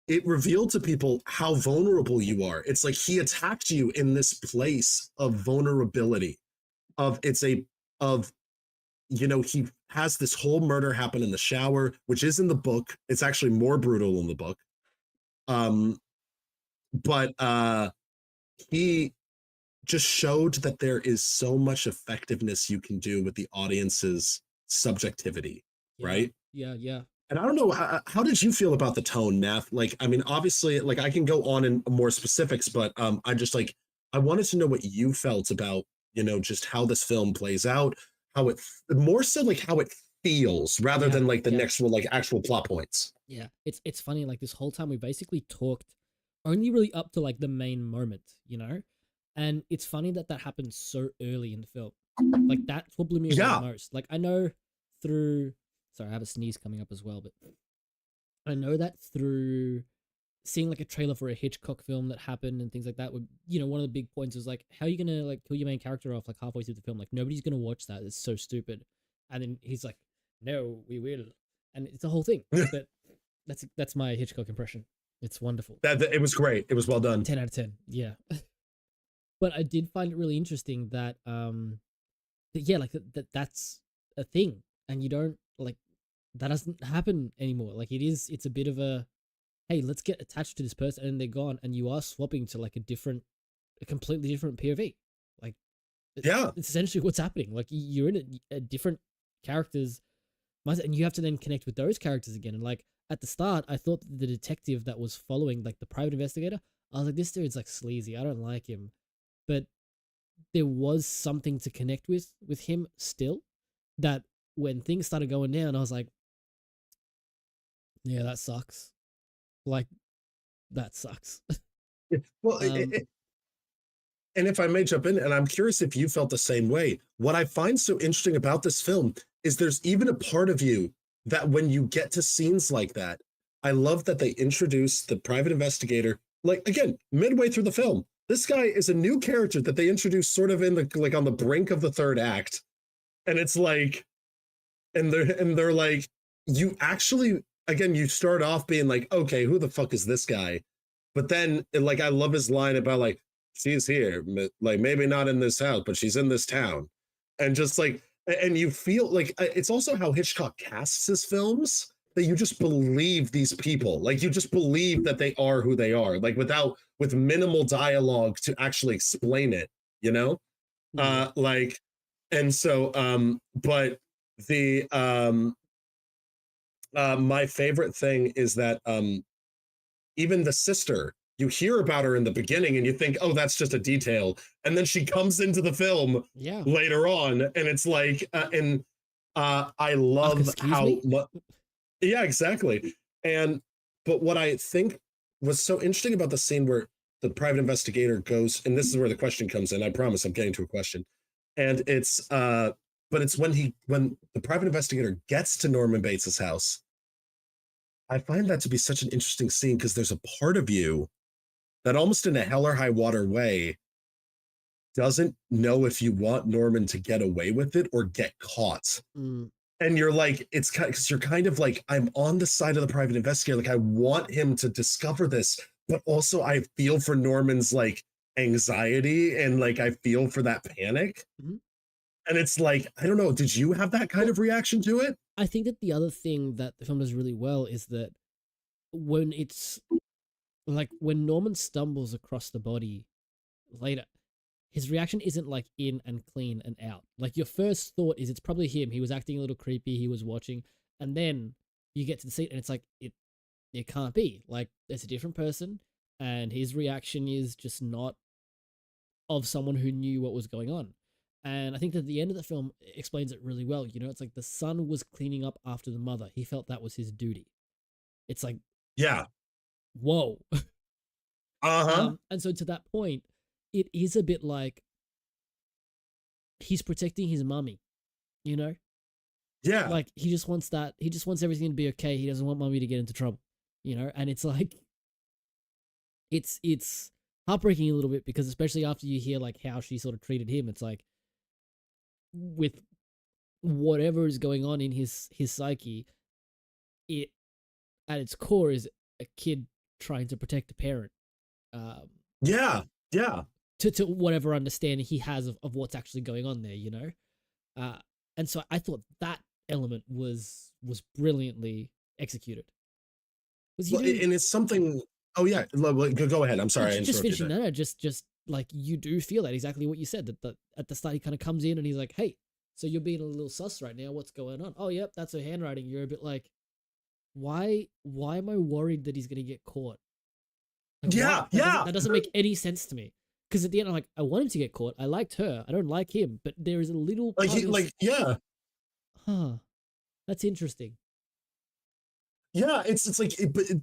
it revealed to people how vulnerable you are. It's like he attacked you in this place of vulnerability. Of it's a of he has this whole murder happen in the shower, which is in the book. It's actually more brutal in the book. Um, but he just showed that there is so much effectiveness you can do with the audience's subjectivity, Yeah, right? yeah. And I don't know, how did you feel about the tone, Nath? Like, I mean, obviously, like I can go on in more specifics, but I just like I wanted to know what you felt about, just how this film plays out, how it more so like how it feels rather Yeah, than like the yeah. next like actual plot points. Yeah, it's funny. Like this whole time, we basically talked only really up to like the main moment, and it's funny that that happened so early in the film. Like that's what blew me away the Yeah. most. Like I know through, sorry, I have a sneeze coming up as well, but I know that through seeing like a trailer for a Hitchcock film that happened and things like that. Would one of the big points was like, how are you gonna like kill your main character off like halfway through the film? Like nobody's gonna watch that. It's so stupid. And then he's like, no, we will, and it's a whole thing. But that's my Hitchcock impression. It's wonderful. That it was great. It was well done. 10 out of 10. Yeah. But I did find it really interesting that yeah, like that's a thing, and you don't like that doesn't happen anymore. Like it's a bit of a, hey, let's get attached to this person, and they're gone, and you are swapping to like a completely different POV. Like Yeah. it's essentially what's happening. Like you're in a different character's mindset, and you have to then connect with those characters again. And like at the start, I thought the detective that was following like the private investigator, I was like, this dude's like sleazy. I don't like him. But there was something to connect with him still, that when things started going down, I was like, yeah, that sucks. Like that sucks. Well, um and if I may jump in, and I'm curious if you felt the same way, what I find so interesting about this film is there's even a part of you that when you get to scenes like that, I love that they introduce the private investigator, like again, midway through the film. This guy is a new character that they introduced sort of in the like on the brink of the third act. And it's like, and they're like, you actually again, you start off being like, okay, who the fuck is this guy? But then like I love his line about like, she's here, like maybe not in this house, but she's in this town. And just like, and you feel like it's also how Hitchcock casts his films, that you just believe these people, like you just believe that they are who they are, like with minimal dialogue to actually explain it, you know? yeah. Like, and so but the my favorite thing is that even the sister, you hear about her in the beginning and you think, oh, that's just a detail. And then she comes into the film Yeah. later on, and it's like, I love Excuse how me? yeah, exactly. And but what I think was so interesting about the scene where the private investigator goes, and this is where the question comes in. I promise I'm getting to a question. And it's but it's when the private investigator gets to Norman Bates's house. I find that to be such an interesting scene because there's a part of you that almost in a hell or high water way doesn't know if you want Norman to get away with it or get caught. Mm, And you're like, it's kind because you're kind of like, I'm on the side of the private investigator. Like, I want him to discover this, but also I feel for Norman's like anxiety and like I feel for that panic. mhm. And it's like, I don't know, did you have that kind Well, of reaction to it? I think that the other thing that the film does really well is that when it's like when Norman stumbles across the body later, his reaction isn't like in and clean and out. Like your first thought is it's probably him. He was acting a little creepy. He was watching, and then you get to the seat, and it's like it can't be. Like there's a different person, and his reaction is just not of someone who knew what was going on. And I think that the end of the film explains it really well. It's like the son was cleaning up after the mother. He felt that was his duty. It's like, Yeah. whoa. Uh-huh. And so to that point, it is a bit like he's protecting his mummy, you know? Yeah. Like he just wants that. He just wants everything to be okay. He doesn't want mummy to get into trouble, And it's like, it's heartbreaking a little bit, because especially after you hear like how she sort of treated him, it's like with whatever is going on in his psyche, it at its core is a kid trying to protect a parent. Um, Yeah, yeah. to whatever understanding he has of what's actually going on there, you know? And so I thought that element was brilliantly executed. Was Well, and it's something. Oh yeah, go ahead. I'm sorry, I just interrupted you finishing there. that, just like you do feel that exactly what you said, that at the start he kind of comes in and he's like, "Hey, so you're being a little sus right now. What's going on?" "Oh, yep, that's her handwriting." You're a bit like, why am I worried that he's gonna get caught? Like, why? Yeah, yeah. That doesn't make any sense to me. Because at the end, I'm like, I want him to get caught. I liked her. I don't like him. But there is a little Like part he, of like yeah, huh, that's interesting. yeah. It's like,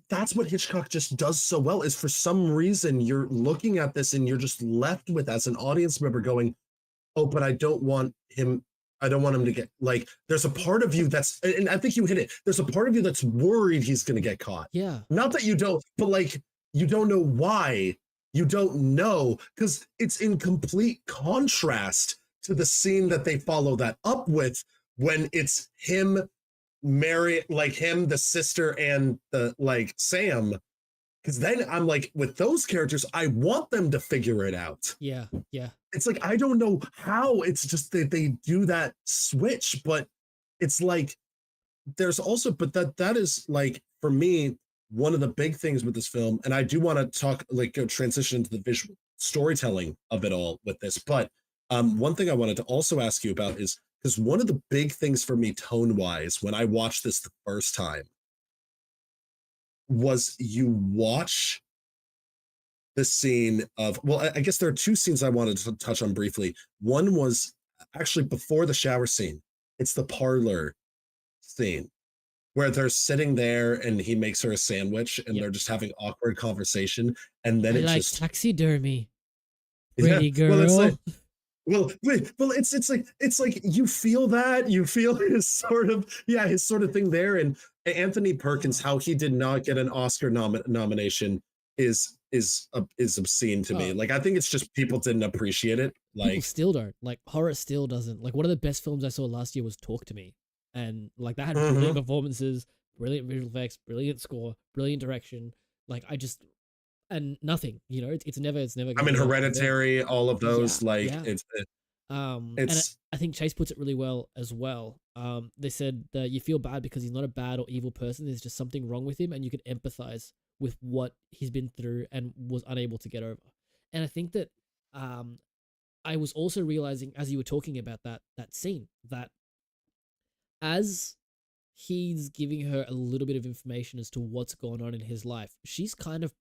that's what Hitchcock just does so well. Is for some reason you're looking at this and you're just left with, as an audience member, going, "Oh, but I don't want him. I don't want him to get, like." There's a part of you that's, and I think you hit it. There's a part of you that's worried he's going to get caught. Yeah. Not that you don't, but like you don't know why. You don't know, because it's in complete contrast to the scene that they follow that up with, when it's him, like him, the sister, and the like Sam. Because then I'm like, with those characters, I want them to figure it out. Yeah. Yeah. It's like, I don't know how. It's just that they do that switch, but it's like there's also, but that is like, for me, one of the big things with this film, and I do want to talk, like, go transition into the visual storytelling of it all with this, but one thing I wanted to also ask you about is, because one of the big things for me tone wise when I watched this the first time was, you watch the scene of, well, I guess there are two scenes I wanted to touch on briefly. One was actually before the shower scene. It's the parlor scene where they're sitting there and he makes her a sandwich and they're just having awkward conversation. And then I it like just, taxidermy, yeah, pretty well, it's like, girl. well, wait, well, it's like you feel that, you feel his sort of, yeah, his sort of thing there. And Anthony Perkins, how he did not get an Oscar nomination is obscene to me. Oh, Like, I think it's just people didn't appreciate it. people Like, still don't. Like, horror still doesn't. Like, one of the best films I saw last year was Talk to Me. And like, that had brilliant performances, brilliant visual effects, brilliant score, brilliant direction. Like, and nothing, you know, it's never I gonna mean, be up there. Hereditary, all of those, like, Yeah. And it's I think Chase puts it really well as well. They said that you feel bad because he's not a bad or evil person. There's just something wrong with him, and you can empathize with what he's been through and was unable to get over. And I think that I was also realizing, as you were talking about that scene, that as he's giving her a little bit of information as to what's going on in his life, she's kind of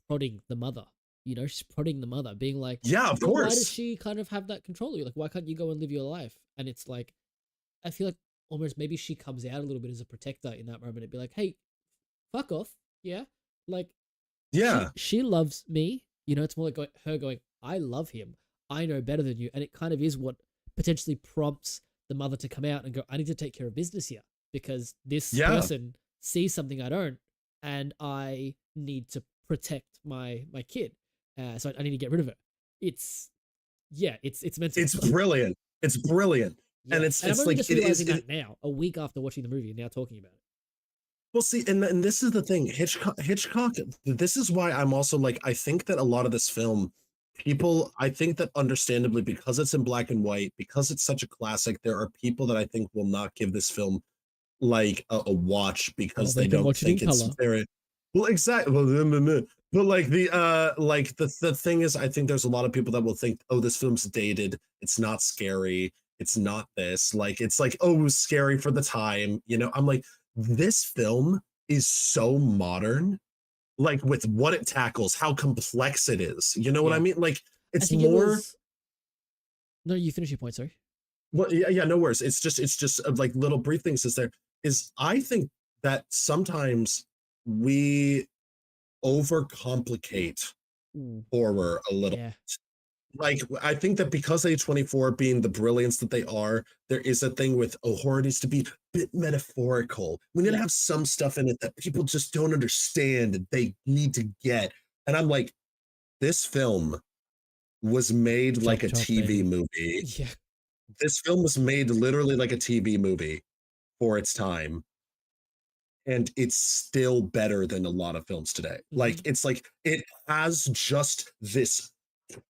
prodding the mother. You know, she's prodding the mother, being like, yeah, of "Well, why course. does she kind of have that control of you? Like, why can't you go and live your life?" And it's like, I feel like almost maybe she comes out a little bit as a protector in that moment. It'd be like, "Hey, fuck off, yeah." Like, Yeah, she loves me. You know, it's more like her going, "I love him. I know better than you," and it kind of is what potentially prompts the mother to come out and go, "I need to take care of business here because this yeah. person sees something I don't, and I need to protect my kid. So I need to get rid of it." It's it's meant to. It's brilliant. It's brilliant. Yeah, And and I'm it's only like, just it is realizing that now, a week after watching the movie, and now talking about it. well, see, and this is the thing, Hitchcock, this is why I'm also like, I think that a lot of this film, people, I think that understandably, because it's in black and white, because it's such a classic, there are people that I think will not give this film like a watch, Oh, because they they can don't watch it in think it's color. very well, exactly. Well, but like the thing is, I think there's a lot of people that will think, oh, this film's dated, it's not scary, it's not this, like, it's like, oh, it was scary for the time, you know. I'm like, this film is so modern, like, with what it tackles, how complex it is, you know what I Yeah, mean? Like, I it's think it more, was. No, you finish your point. Sorry. well, yeah, yeah, no worries. It's just like little brief things. I think that sometimes we overcomplicate Ooh, horror a little. yeah, Like, I think that because A24 being the brilliance that they are, there is a thing with, oh, horror needs to be a bit metaphorical. We need to yeah, have some stuff in it that people just don't understand and they need to get. And I'm like, this film was made Chop, like a chop, TV baby. movie. Yeah. This film was made literally like a TV movie for its time. And it's still better than a lot of films today. Like, it's like, it has just this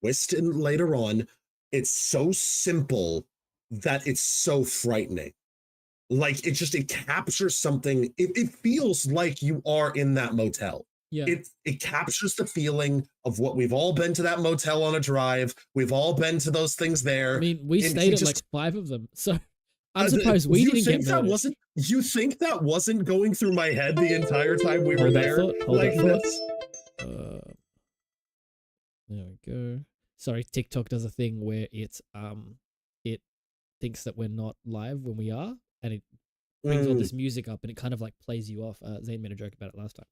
twist in later on. It's so simple that it's so frightening. Like, it captures something. It feels like you are in that motel. Yeah. It captures the feeling of what we've all been to that motel on a drive. We've all been to those things there. I mean, we And stayed at like 5 of them. So I'm uh, surprised we you didn't think get that murdered. wasn't you think that wasn't going through my head the entire time we were Hold that there? thought, hold Like that this. There we go. Sorry, TikTok does a thing where it thinks that we're not live when we are, and it brings all this music up, and it kind of like plays you off. Zane made a joke about it last time,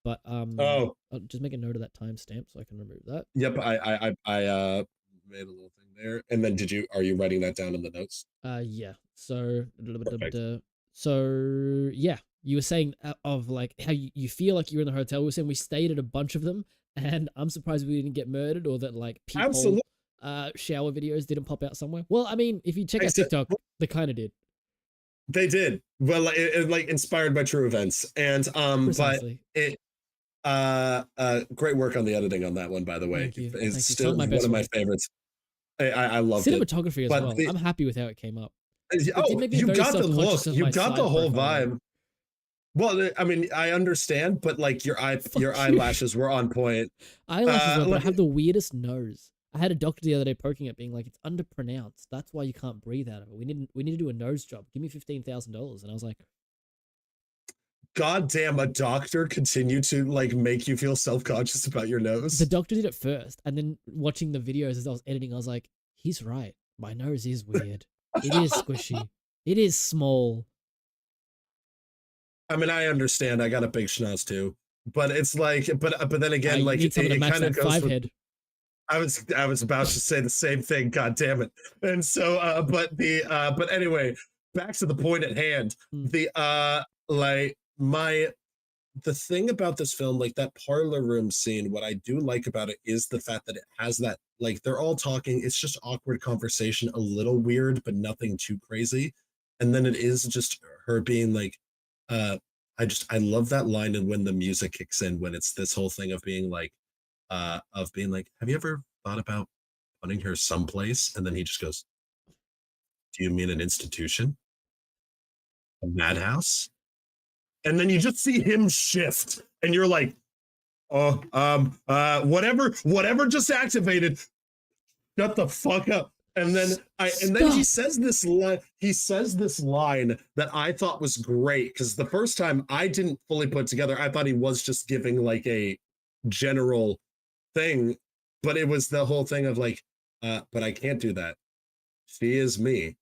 but Oh, I'll just make a note of that timestamp so I can remove that. yep. I made a little thing there, and then are you writing that down in the notes? Yeah. So Perfect. so yeah, you were saying of like how you feel like you're in the hotel. We were saying we stayed at a bunch of them, and I'm surprised we didn't get murdered, or that like peephole Absolutely. shower videos didn't pop out somewhere. Well, I mean, if you check out Except- TikTok, they kind of did. They did. Well, like inspired by true events, and Precisely. but it great work on the editing on that one, by the way. Thank you. It's Thank you. still My one best of my work. favorites. I loved it. Cinematography as But well. I'm happy with how it came up. Oh, Make me you very got the look. self-conscious of You my got the side whole profile. vibe. Well, I mean, I understand, but like your you. eyelashes were on point. Eyelashes were, but I like- have the weirdest nose. I had a doctor the other day poking it, being like, "It's underpronounced. That's why you can't breathe out of it. We need to do a nose job. Give me $15,000." And I was like, God damn, a doctor continued to like make you feel self-conscious about your nose. the doctor did it first, and then watching the videos as I was editing, I was like, "He's right. My nose is weird. It is squishy. It is small." I mean, I understand. I got a big schnoz too, but it's like, but then again, You like need someone to it match kind of that goes 5 with. head. I was about to say the same thing. God damn it! And so, but anyway, back to the point at hand. Like the thing about this film, like that parlor room scene, what I do like about it is the fact that it has that, like, they're all talking. It's just awkward conversation, a little weird, but nothing too crazy. And then it is just her being like, I love that line, and when the music kicks in, when it's this whole thing of being like, have you ever thought about putting her someplace? And then he just goes, do you mean an institution? A madhouse? And then you just see him shift, and you're like, oh, whatever just activated, shut the fuck up. And then he says this line. He says this line that I thought was great, because the first time I didn't fully put together. I thought he was just giving like a general thing, but it was the whole thing of like, but I can't do that. She is me.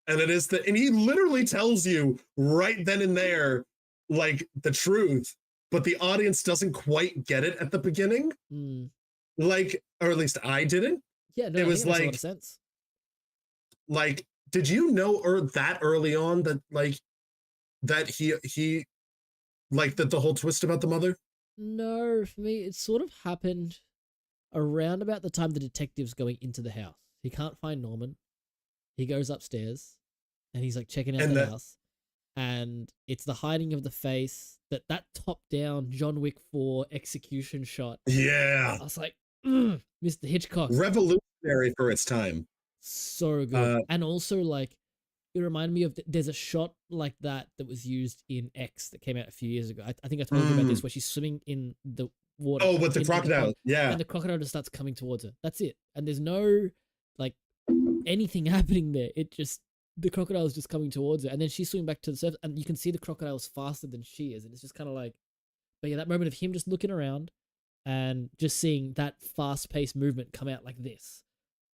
And and he literally tells you right then and there, like, the truth, but the audience doesn't quite get it at the beginning. Like, or at least I didn't. Yeah, no, it was makes a lot like, of sense. Like, did you know that early on that like that he like that the whole twist about the mother? No, for me, it sort of happened around about the time the detective's going into the house. He can't find Norman. He goes upstairs, and he's like checking out the house, and it's the hiding of the face, that top-down John Wick 4 execution shot. Yeah, I was like, Mr. Hitchcock, revolutionary for its time. So good. And also, like, it reminded me of there's a shot like that was used in X that came out a few years ago. I think I told you about this, where she's swimming in the water. Oh, with the crocodile. Yeah. And the crocodile just starts coming towards her. That's it. And there's no like anything happening there. The crocodile is just coming towards her, and then she's swimming back to the surface, and you can see the crocodile is faster than she is, and it's just kind of like, but yeah, that moment of him just looking around and just seeing that fast-paced movement come out like this.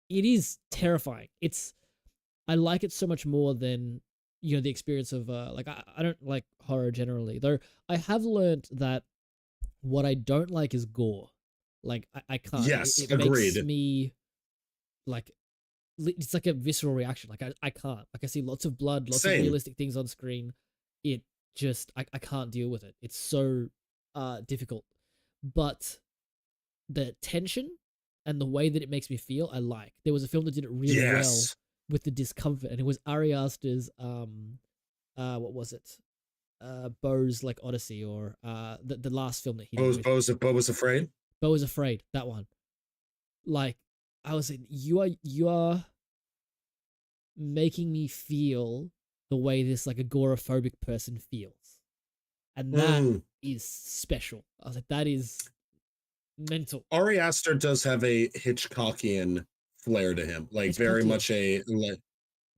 It is terrifying. I like it so much more than, the experience of like, I don't like horror generally, though I have learned that what I don't like is gore. Like, I can't. Yes, it agreed. makes me like, it's like a visceral reaction. Like, I can't. Like, I see lots of blood, lots of realistic things on screen. It just, I can't deal with it. It's so difficult. But the tension and the way that it makes me feel, I like. There was a film that did it really well Yes. with the discomfort, and it was Ari Aster's what was it? Beau's like Odyssey, or the last film that he did. Bo was afraid. Beau was Afraid, that one. Like, I was saying, you are making me feel the way this like agoraphobic person feels, and that is special. I was like, that is mental. Ari Aster does have a Hitchcockian flair to him, like very much a like.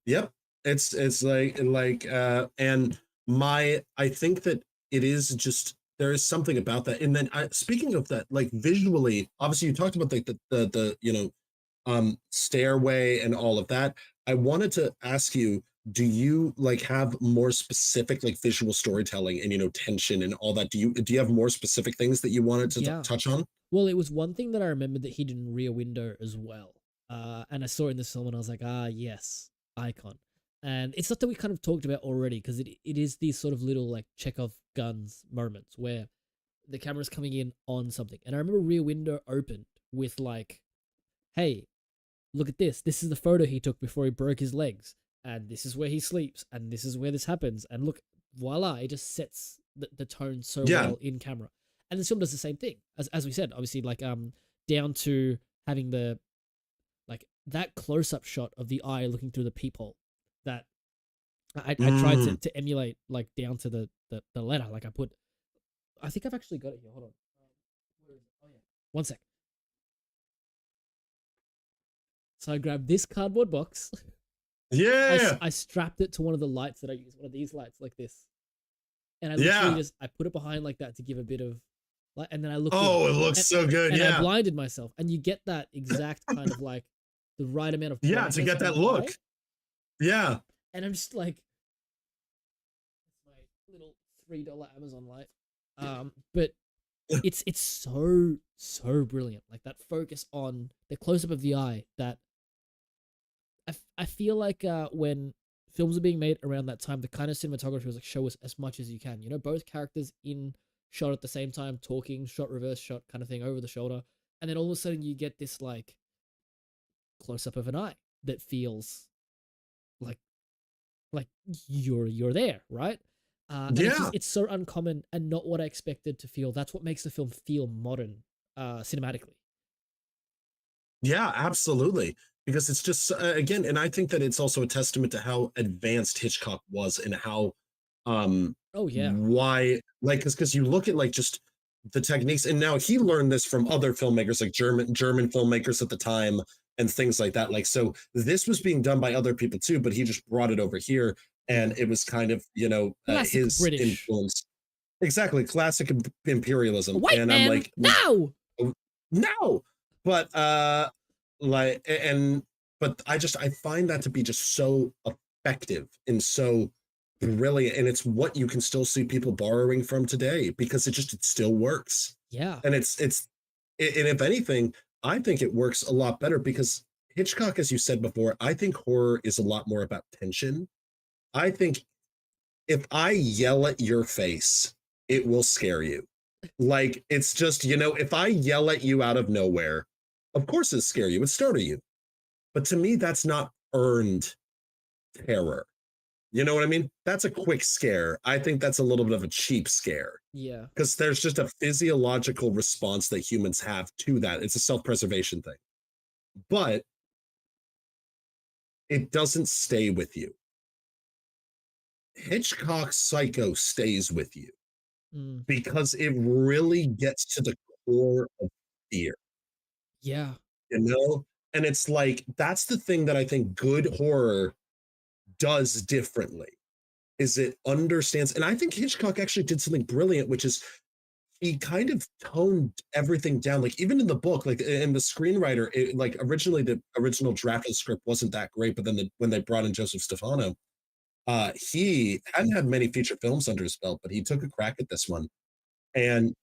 Yep, it's and I think that it is just there is something about that. And then speaking of that, like visually, obviously you talked about like the stairway and all of that. I wanted to ask you, do you like have more specific like visual storytelling and tension and all that? Do you have more specific things that you wanted to touch on? Well, it was one thing that I remembered that he did in Rear Window as well. And I saw it in this film and I was like, yes, icon. And it's not that we kind of talked about already, because it is these sort of little like Chekhov guns moments where the camera's coming in on something. And I remember Rear Window opened with like, hey, look at this. This is the photo he took before he broke his legs. And this is where he sleeps. And this is where this happens. And look, voila, it just sets the tone so well in camera. And this film does the same thing. As we said, obviously, like down to having the like that close-up shot of the eye looking through the peephole that I tried to emulate, like down to the letter. Like I think I've actually got it here. Hold on. Where is it? Oh yeah. One sec. So I grabbed this cardboard box. Yeah. I strapped it to one of the lights that I use, one of these lights like this. And I literally I put it behind like that to give a bit of light, and then I looked. Oh, it looks so good. And I blinded myself, and you get that exact kind of like the right amount of to get that look. Yeah. And I'm just like, it's my little $3 Amazon light. But it's so brilliant. Like that focus on the close up of the eye. That I feel like when films are being made around that time, the kind of cinematography was like, show us as much as you can. Both characters in shot at the same time, talking, shot, reverse shot kind of thing over the shoulder, and then all of a sudden you get this like close up of an eye that feels like you're there, right? And it's so uncommon and not what I expected to feel. That's what makes the film feel modern, cinematically. Yeah, absolutely. Because it's just again, and I think that it's also a testament to how advanced Hitchcock was and how why, like, because you look at like just the techniques, and now he learned this from other filmmakers, like German filmmakers at the time and things like that. Like, so this was being done by other people too, but he just brought it over here, and it was kind of his British influence. Exactly, classic imperialism. White and man, I'm like, no, but but I find that to be just so effective and so brilliant, and it's what you can still see people borrowing from today because it still works. Yeah. And and if anything, I think it works a lot better because Hitchcock, as you said before, I think horror is a lot more about tension. I think if I yell at your face, it will scare you. Like, it's just, if I yell at you out of nowhere, of course it'll scare you, it startle you. But to me, that's not earned terror. You know what I mean? That's a quick scare. I think that's a little bit of a cheap scare. Yeah. Because there's just a physiological response that humans have to that. It's a self-preservation thing. But it doesn't stay with you. Hitchcock's Psycho stays with you because it really gets to the core of fear. Yeah. And it's like, that's the thing that I think good horror does differently, is it understands. And I think Hitchcock actually did something brilliant, which is he kind of toned everything down. Like, even in the book, like in the screenwriter, like originally the original draft of the script wasn't that great, but then when they brought in Joseph Stefano, he hadn't had many feature films under his belt, but he took a crack at this one. And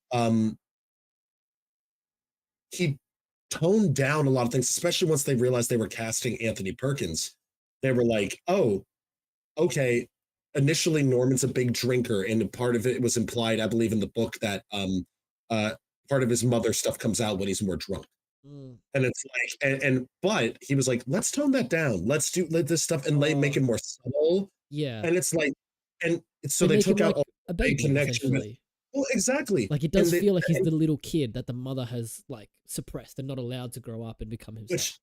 he toned down a lot of things, especially once they realized they were casting Anthony Perkins. They were like, oh, okay. Initially, Norman's a big drinker, and part of it was implied, I believe, in the book that part of his mother stuff comes out when he's more drunk. Mm. And it's like, but he was like, let's tone that down. Let this stuff and make it more subtle. Yeah. And it's like, and so They they make him took out like all a the baby, connection with, essentially. well, exactly. Like, it And does feel like he's the little kid that the mother has like suppressed and not allowed to grow up and become himself.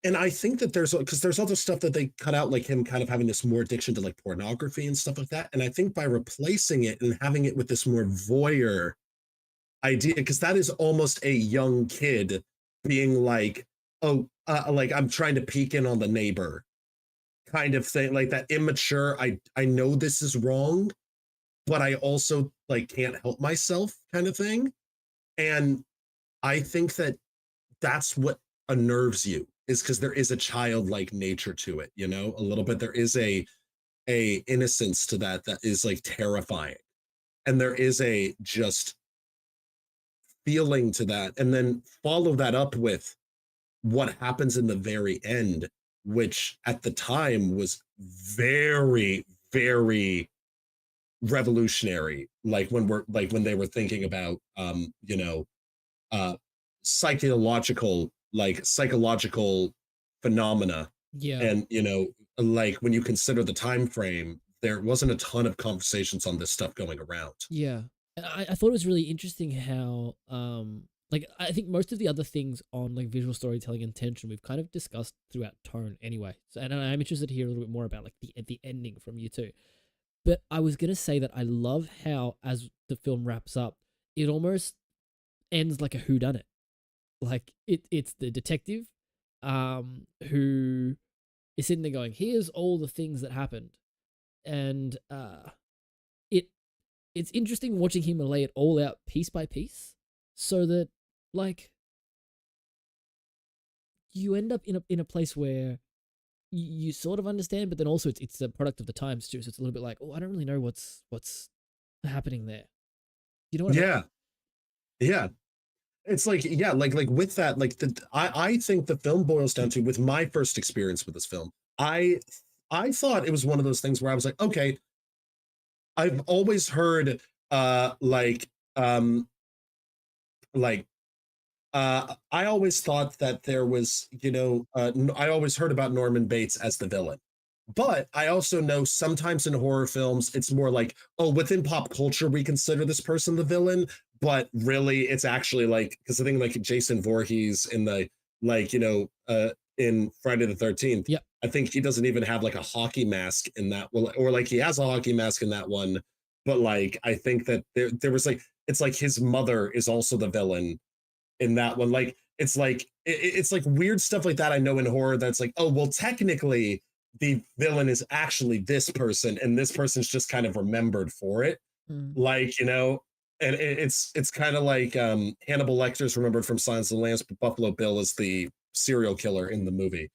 And I think that because there's other stuff that they cut out, like him kind of having this more addiction to like pornography and stuff like that. And I think by replacing it and having it with this more voyeur idea, because that is almost a young kid being like, oh, like I'm trying to peek in on the neighbor kind of thing, like that immature, I know this is wrong, but I also like can't help myself kind of thing. And I think that that's what unnerves you, is because there is a childlike nature to it, you know, a little bit. There is a innocence to that is like terrifying. And there is a just feeling to that. And then follow that up with what happens in the very end, which at the time was very, very revolutionary. Like when they were thinking about you know, uh psychological phenomena. Yeah. And you know, like when you consider the time frame, there wasn't a ton of conversations on this stuff going around. Yeah. And I thought it was really interesting how like I think most of the other things on like visual storytelling and tension we've kind of discussed throughout tone anyway. So, and I'm interested to hear a little bit more about like the ending from you too. But I was gonna say that I love how as the film wraps up, it almost ends like a whodunit. Like it's the detective who is sitting there going, here's all the things that happened. And it's interesting watching him lay it all out piece by piece, so that like you end up in a place where you sort of understand, but then also it's a product of the times too. So it's a little bit like, oh, I don't really know what's happening there. You know what I mean? Yeah. Yeah. It's like, yeah, like with that, like I think the film boils down to, with my first experience with this film, I thought it was one of those things where I was like, okay, I've always heard like I always thought that there was, you know, I always heard about Norman Bates as the villain. But I also know sometimes in horror films, it's more like, oh, within pop culture, we consider this person the villain, but really it's actually like, because the thing like Jason Voorhees in the, like, you know, in Friday the 13th, Yep. I think he doesn't even have like a hockey mask in that, well, or like he has a hockey mask in that one. But like, I think that there was like, it's like his mother is also the villain in that one. Like it's like weird stuff like that. I know in horror that's like, oh well, technically the villain is actually this person, and this person's just kind of remembered for it. Like, you know, and it's kind of like Hannibal Lecter's remembered from Silence of the Lambs, but Buffalo Bill is the serial killer in the movie.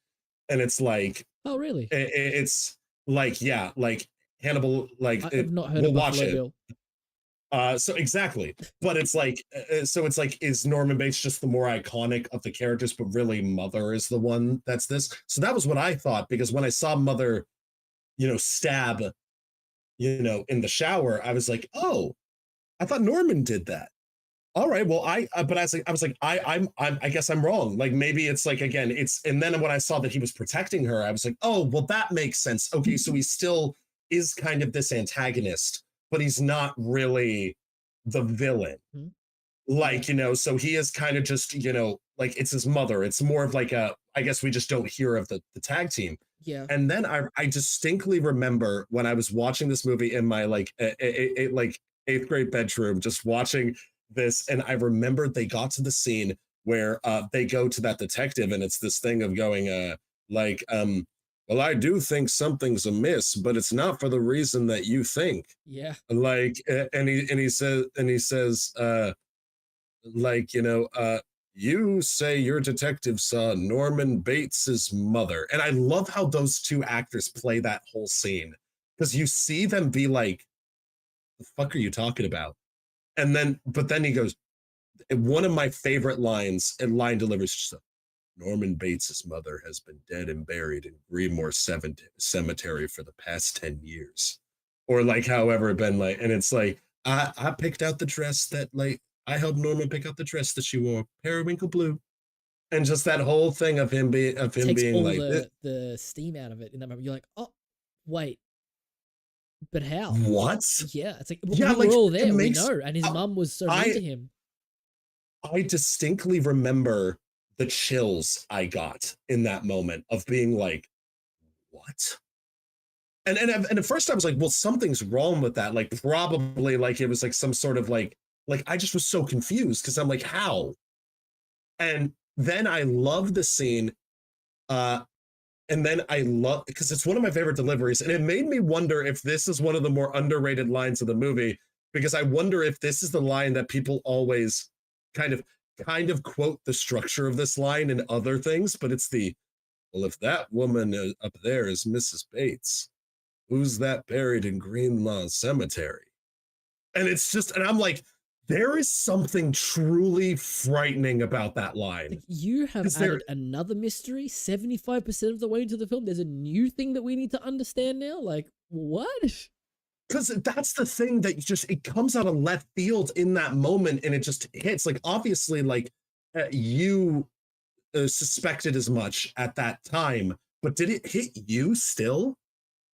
And it's like, oh really? It's like, yeah, like Hannibal, like I've not heard we'll of watch Buffalo it. Bill. So exactly, but it's like, so it's like, is Norman Bates just the more iconic of the characters, but really Mother is the one that's this? So that was what I thought, because when I saw Mother, you know, stab, you know, in the shower, I was like, oh, I thought Norman did that. All right, well, but I was like, I guess I'm wrong. Like maybe it's like, again, it's, and then when I saw that he was protecting her, I was like, oh, well, that makes sense. Okay, so he still is kind of this antagonist, but he's not really the villain. Like, you know, so he is kind of just, you know, like it's his mother. It's more of like a, I guess we just don't hear of the tag team. Yeah. And then I distinctly remember when I was watching this movie in my like like 8th grade bedroom, just watching this, and I remembered they got to the scene where they go to that detective, and it's this thing of going like well, I do think something's amiss, but it's not for the reason that you think. Yeah. Like, and he says, like, you know, you say your detective saw Norman Bates's mother. And I love how those two actors play that whole scene, because you see them be like, the fuck are you talking about? And then, but then he goes, one of my favorite lines and line delivers just, Norman Bates's mother has been dead and buried in Greenmore Cemetery for the past 10 years. Or like, however, been like, and it's like, I picked out the dress that like I helped Norman pick out the dress that she wore, periwinkle blue. And just that whole thing of him Takes being all like, the steam out of it in that moment. You're like, oh, wait, but how? what? Yeah, it's like Yeah, we're like all it there. We makes know, and his mum was so mean I to him. I distinctly remember the chills I got in that moment of being like, what? And at first I was like, well, something's wrong with that. Like probably like it was like some sort of like I just was so confused because I'm like, how? And then I love the scene. Uh and then I love because it's one of my favorite deliveries. And it made me wonder if this is one of the more underrated lines of the movie, because I wonder if this is the line that people always kind of quote the structure of this line in other things, but it's the, well, if that woman up there is Mrs. Bates, who's that buried in Greenlawn Cemetery? And it's just, and I'm like, there is something truly frightening about that line. Like, you have Is there, added another mystery 75% of the way into the film. There's a new thing that we need to understand now. Like, what? because that's the thing that just it comes out of left field in that moment and it just hits. Like obviously like you suspected as much at that time, but did it hit you still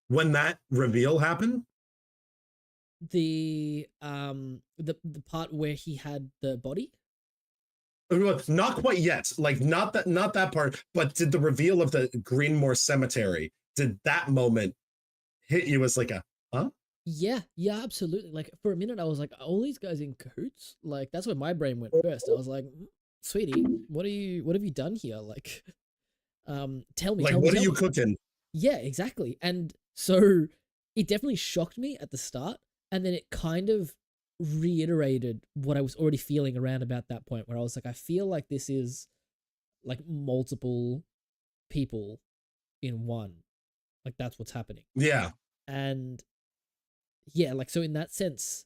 when that reveal happened? The part where he had the body. Not quite yet. Like not that part, but did the reveal of the Greenmore Cemetery, did that moment hit you as like a huh? Yeah, yeah, absolutely. Like for a minute, I was like, "All these guys in cahoots?" Like that's where my brain went first. I was like, "Sweetie, what have you done here?" Like, tell me, Like tell me, what are tell you me. cooking? Yeah, exactly. And so it definitely shocked me at the start, and then it kind of reiterated what I was already feeling around about that point, where I was like, I feel like this is like multiple people in one. Like that's what's happening. Yeah. And yeah, like so in that sense,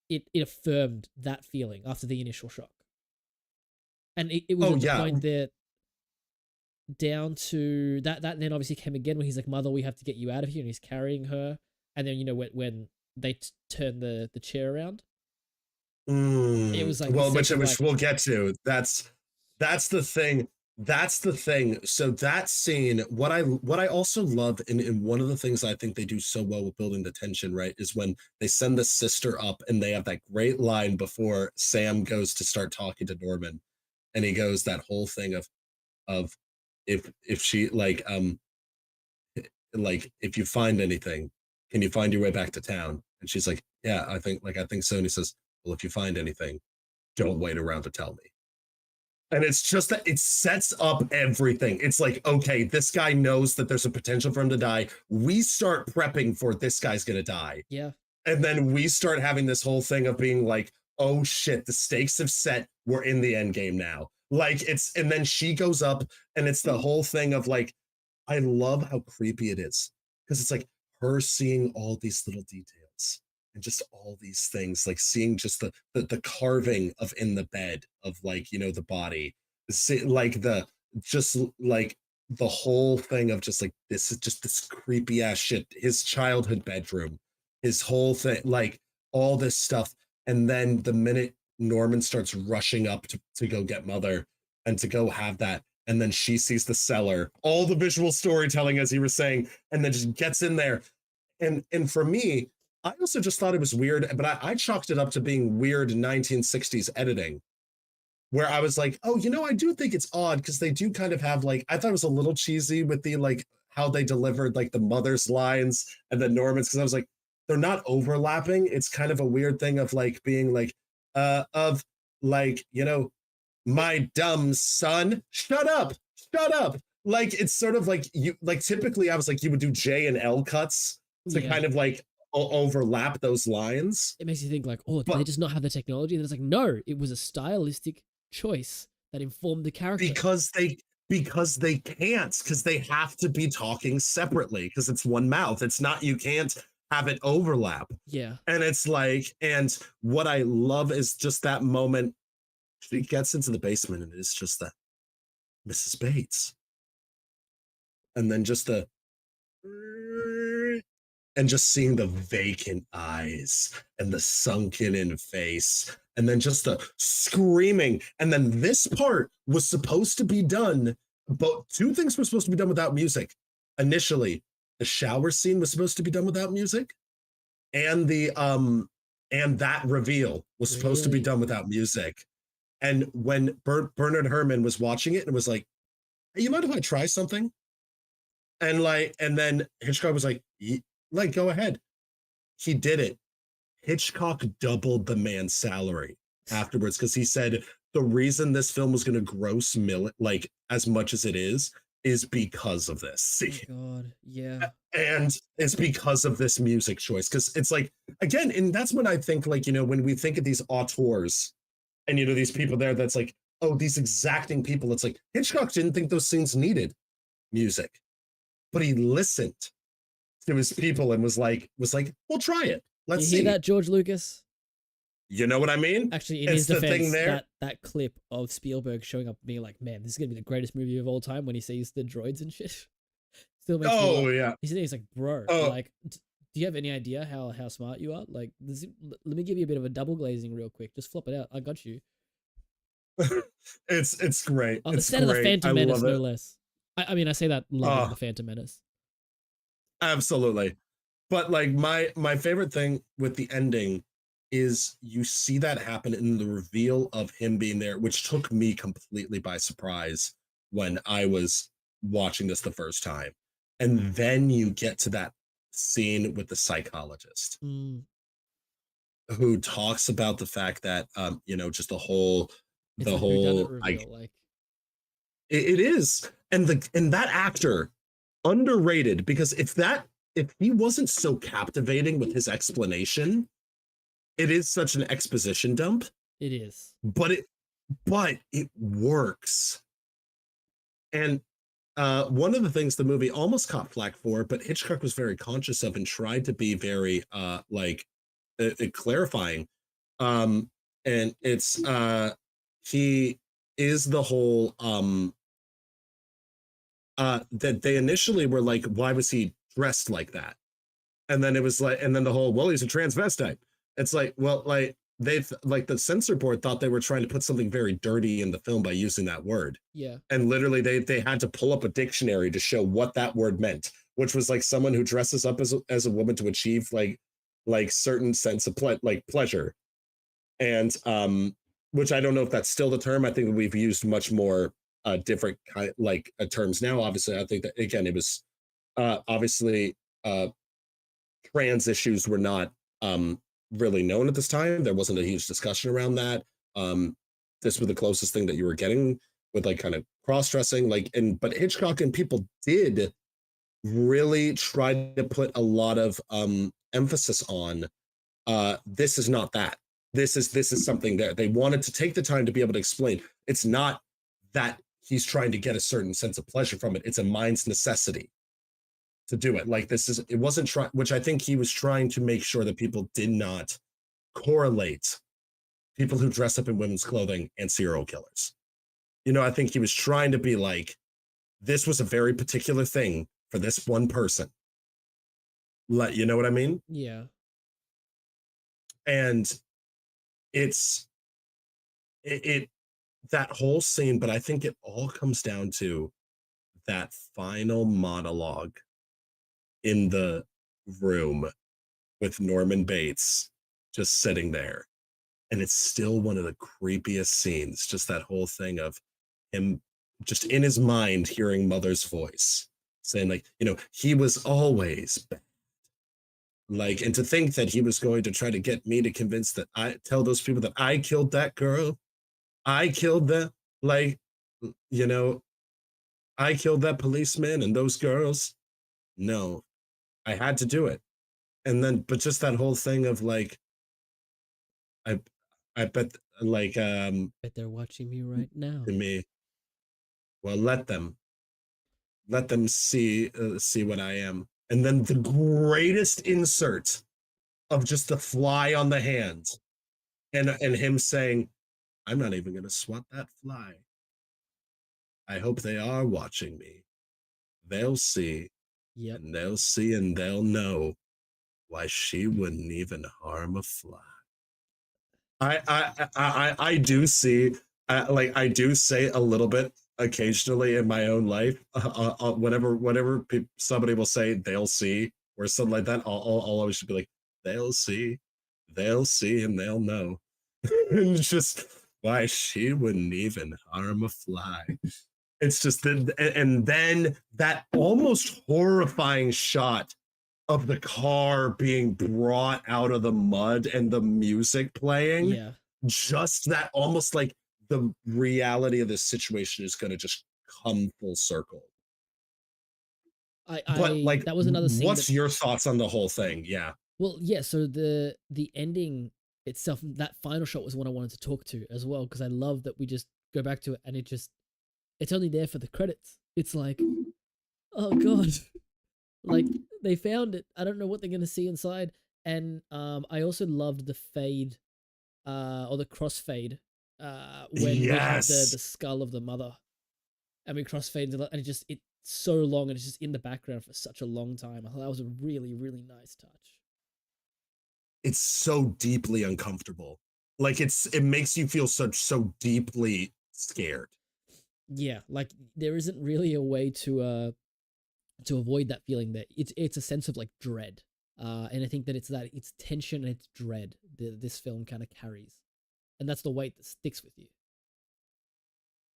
it affirmed that feeling after the initial shock. And it was Oh at the yeah. point that down to that then obviously came again when he's like, "Mother, we have to get you out of here," and he's carrying her. And then when they turn the chair around, it was like this Well, sense of which like, we'll get to. That's the thing. That's the thing. So that scene, what I also love, and one of the things I think they do so well with building the tension, right, is when they send the sister up and they have that great line before Sam goes to start talking to Norman, and he goes that whole thing of if she like if you find anything, can you find your way back to town? And she's like, yeah, I think so. And he says, well, if you find anything, don't wait around to tell me. And it's just that it sets up everything. It's like, okay, this guy knows that there's a potential for him to die. We start prepping for this guy's gonna die. yeah, And then we start having this whole thing of being like, oh shit, the stakes have set. We're in the end game now. Like it's, and then she goes up and it's the whole thing of like, I love how creepy it is because it's like her seeing all these little details and just all these things, like seeing just the carving of in the bed of like, you know, the body, like the just like the whole thing of just like this is just this creepy ass shit, his childhood bedroom, his whole thing, like all this stuff. And then the minute Norman starts rushing up to go get Mother and to go have that, and then she sees the cellar, all the visual storytelling as he was saying, and then just gets in there. And for me, I also just thought it was weird, but I chalked it up to being weird 1960s editing, where I was like, oh, you know, I do think it's odd because they do kind of have like, I thought it was a little cheesy with the like how they delivered like the mother's lines and then Norman's, because I was like, they're not overlapping. It's kind of a weird thing of like being like, of like, you know, my dumb son, shut up, shut up. Like it's sort of like you like typically I was like you would do J and L cuts to yeah. kind of like overlap those lines. It makes you think like, oh, did they But just not have the technology? And it's like, no, it was a stylistic choice that informed the character. because they can't, because they have to be talking separately because it's one mouth. It's not, you can't have it overlap. Yeah, And it's like, and what I love is just that moment. She gets into the basement and it's just that Mrs. Bates. And then just the and just seeing the vacant eyes and the sunken in face and then just the screaming. And then this part was supposed to be done, but two things were supposed to be done without music. Initially, the shower scene was supposed to be done without music, and that reveal was supposed to be Really? done without music. And when Bernard Herrmann was watching it and was like, "Hey, you mind if I try something?" And then Hitchcock was like, like, go ahead. He did it. Hitchcock doubled the man's salary afterwards because he said the reason this film was going to gross like as much as it is because of this. Oh God, yeah. And it's because of this music choice. Because it's like, again, and that's when I think, like, when we think of these auteurs and, these people there, that's like, oh, these exacting people. It's like Hitchcock didn't think those scenes needed music, but he listened to his people and was like, we'll try it. Let's You hear see. that, George Lucas? You know what I mean? Actually, in It's his the defense, thing there. that clip of Spielberg showing up and being like, "Man, this is gonna be the greatest movie of all time," when he sees the droids and shit, still makes me Oh laugh. yeah. He's like, "Bro, Oh, like, do you have any idea how smart you are? Like, let me give you a bit of a double glazing real quick. Just flop it out. I got you." it's great. On the It's set of the great. Phantom I Menace, love no it. less. I mean, I say that loving Oh, the Phantom Menace. absolutely. But like my favorite thing with the ending is you see that happen in the reveal of him being there, which took me completely by surprise when I was watching this the first time. And then you get to that scene with the psychologist Mm, who talks about the fact that just the it's the a whodunit whole reveal. like Like, it is. And that actor underrated, because if he wasn't so captivating with his explanation, it is such an exposition dump, it is. but it works. And one of the things the movie almost caught flack for, but Hitchcock was very conscious of and tried to be very clarifying. And it's he is the whole that they initially were like, why was he dressed like that? And then it was like, and then the whole, well, he's a transvestite. It's like, well, like like the censor board thought they were trying to put something very dirty in the film by using that word. Yeah. And literally they had to pull up a dictionary to show what that word meant, which was like someone who dresses up as a woman to achieve like certain sense of pleasure. And which I don't know if that's still the term. I think we've used much more different terms now. Obviously, I think that again it was obviously trans issues were not really known at this time. There wasn't a huge discussion around that. This was the closest thing that you were getting with like kind of cross-dressing, but Hitchcock and people did really try to put a lot of emphasis on this is not that. This is something there. They wanted to take the time to be able to explain. It's not that he's trying to get a certain sense of pleasure from it. It's a mind's necessity to do it. Like it wasn't trying, which I think he was trying to make sure that people did not correlate people who dress up in women's clothing and serial killers. I think he was trying to be like, this was a very particular thing for this one person. You know what I mean? Yeah. And it's it that whole scene, but I think it all comes down to that final monologue in the room with Norman Bates just sitting there. And it's still one of the creepiest scenes, just that whole thing of him just in his mind hearing Mother's voice saying, like, he was always bad. Like, and to think that he was going to try to get me to convince that I tell those people that I killed that girl, I killed the, like, I killed that policeman and those girls. No, I had to do it. And then, but just that whole thing of like, I, I bet, like, Bet they're watching me right now. to me, well, let them see what I am. And then the greatest insert of just the fly on the hand, and him saying, I'm not even going to swat that fly. I hope they are watching me. They'll see, Yep. and they'll see, and they'll know why she wouldn't even harm a fly. I do see, like I do say a little bit occasionally in my own life. Whenever somebody will say they'll see or something like that, I'll always be like, they'll see, and they'll know. And it's just why she wouldn't even harm a fly. It's just and then that almost horrifying shot of the car being brought out of the mud and the music playing. Yeah. Just that, almost like the reality of this situation is going to just come full circle. But like, that was another scene. What's your thoughts on the whole thing? Yeah. Well, yeah. So the ending itself, that final shot was what I wanted to talk to as well, because I love that we just go back to it and it's only there for the credits. It's like, oh god, like they found it. I don't know what they're gonna see inside. And I also loved the fade, or the crossfade, when we have the skull of the mother, and we crossfade, and it's so long, and it's just in the background for such a long time. I thought that was a really, really nice touch. It's so deeply uncomfortable. Like it makes you feel so deeply scared. Yeah, like there isn't really a way to avoid that feeling. That it's a sense of like dread, and I think that it's tension and it's dread that this film kind of carries, and that's the weight that sticks with you.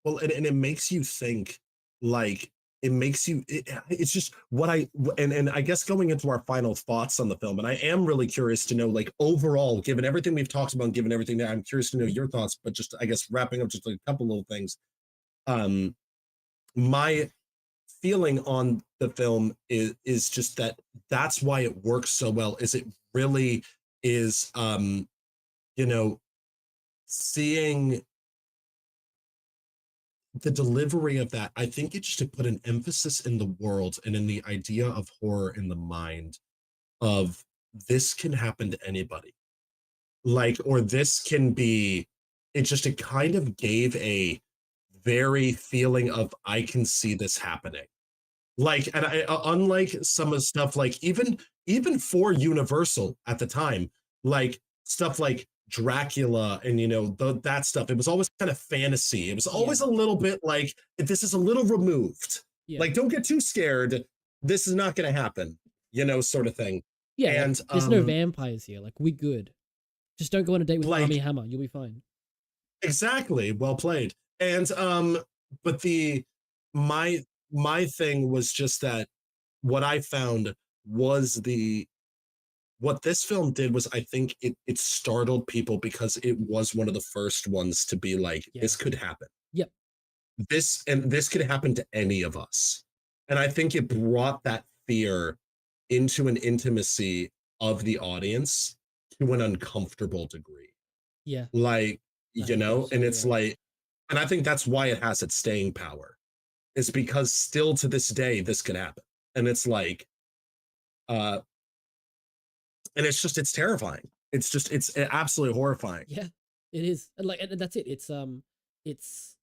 Well, and it makes you think, like it's just what and I guess going into our final thoughts on the film, and I am really curious to know, like, overall, given everything we've talked about, given everything that I'm curious to know your thoughts, but just I guess wrapping up just a couple little things. My feeling on the film is just that's why it works so well, is it really is seeing the delivery of that. I think it's just to put an emphasis in the world and in the idea of horror in the mind of this can happen to anybody, like, or this can be, it kind of gave a very feeling of I can see this happening. Like, and unlike some of the stuff, like even for Universal at the time, like stuff like Dracula and that stuff, it was always kind of fantasy. It was always a little bit like, this is a little removed. Yeah. Like, don't get too scared. This is not going to happen, sort of thing. Yeah, and there's no vampires here. Like, we good. Just don't go on a date with Armie Hammer. You'll be fine. Exactly. Well played. And but my thing was just that what I found was what this film did was, I think it startled people because it was one of the first ones to be like, this could happen. Yep. This could happen to any of us. And I think it brought that fear into an intimacy of the audience to an uncomfortable degree. Yeah. Like, and it's like, and I think that's why it has its staying power, is because still to this day, this could happen. And it's like, and it's terrifying. It's absolutely horrifying. Yeah, it is. And that's it. It's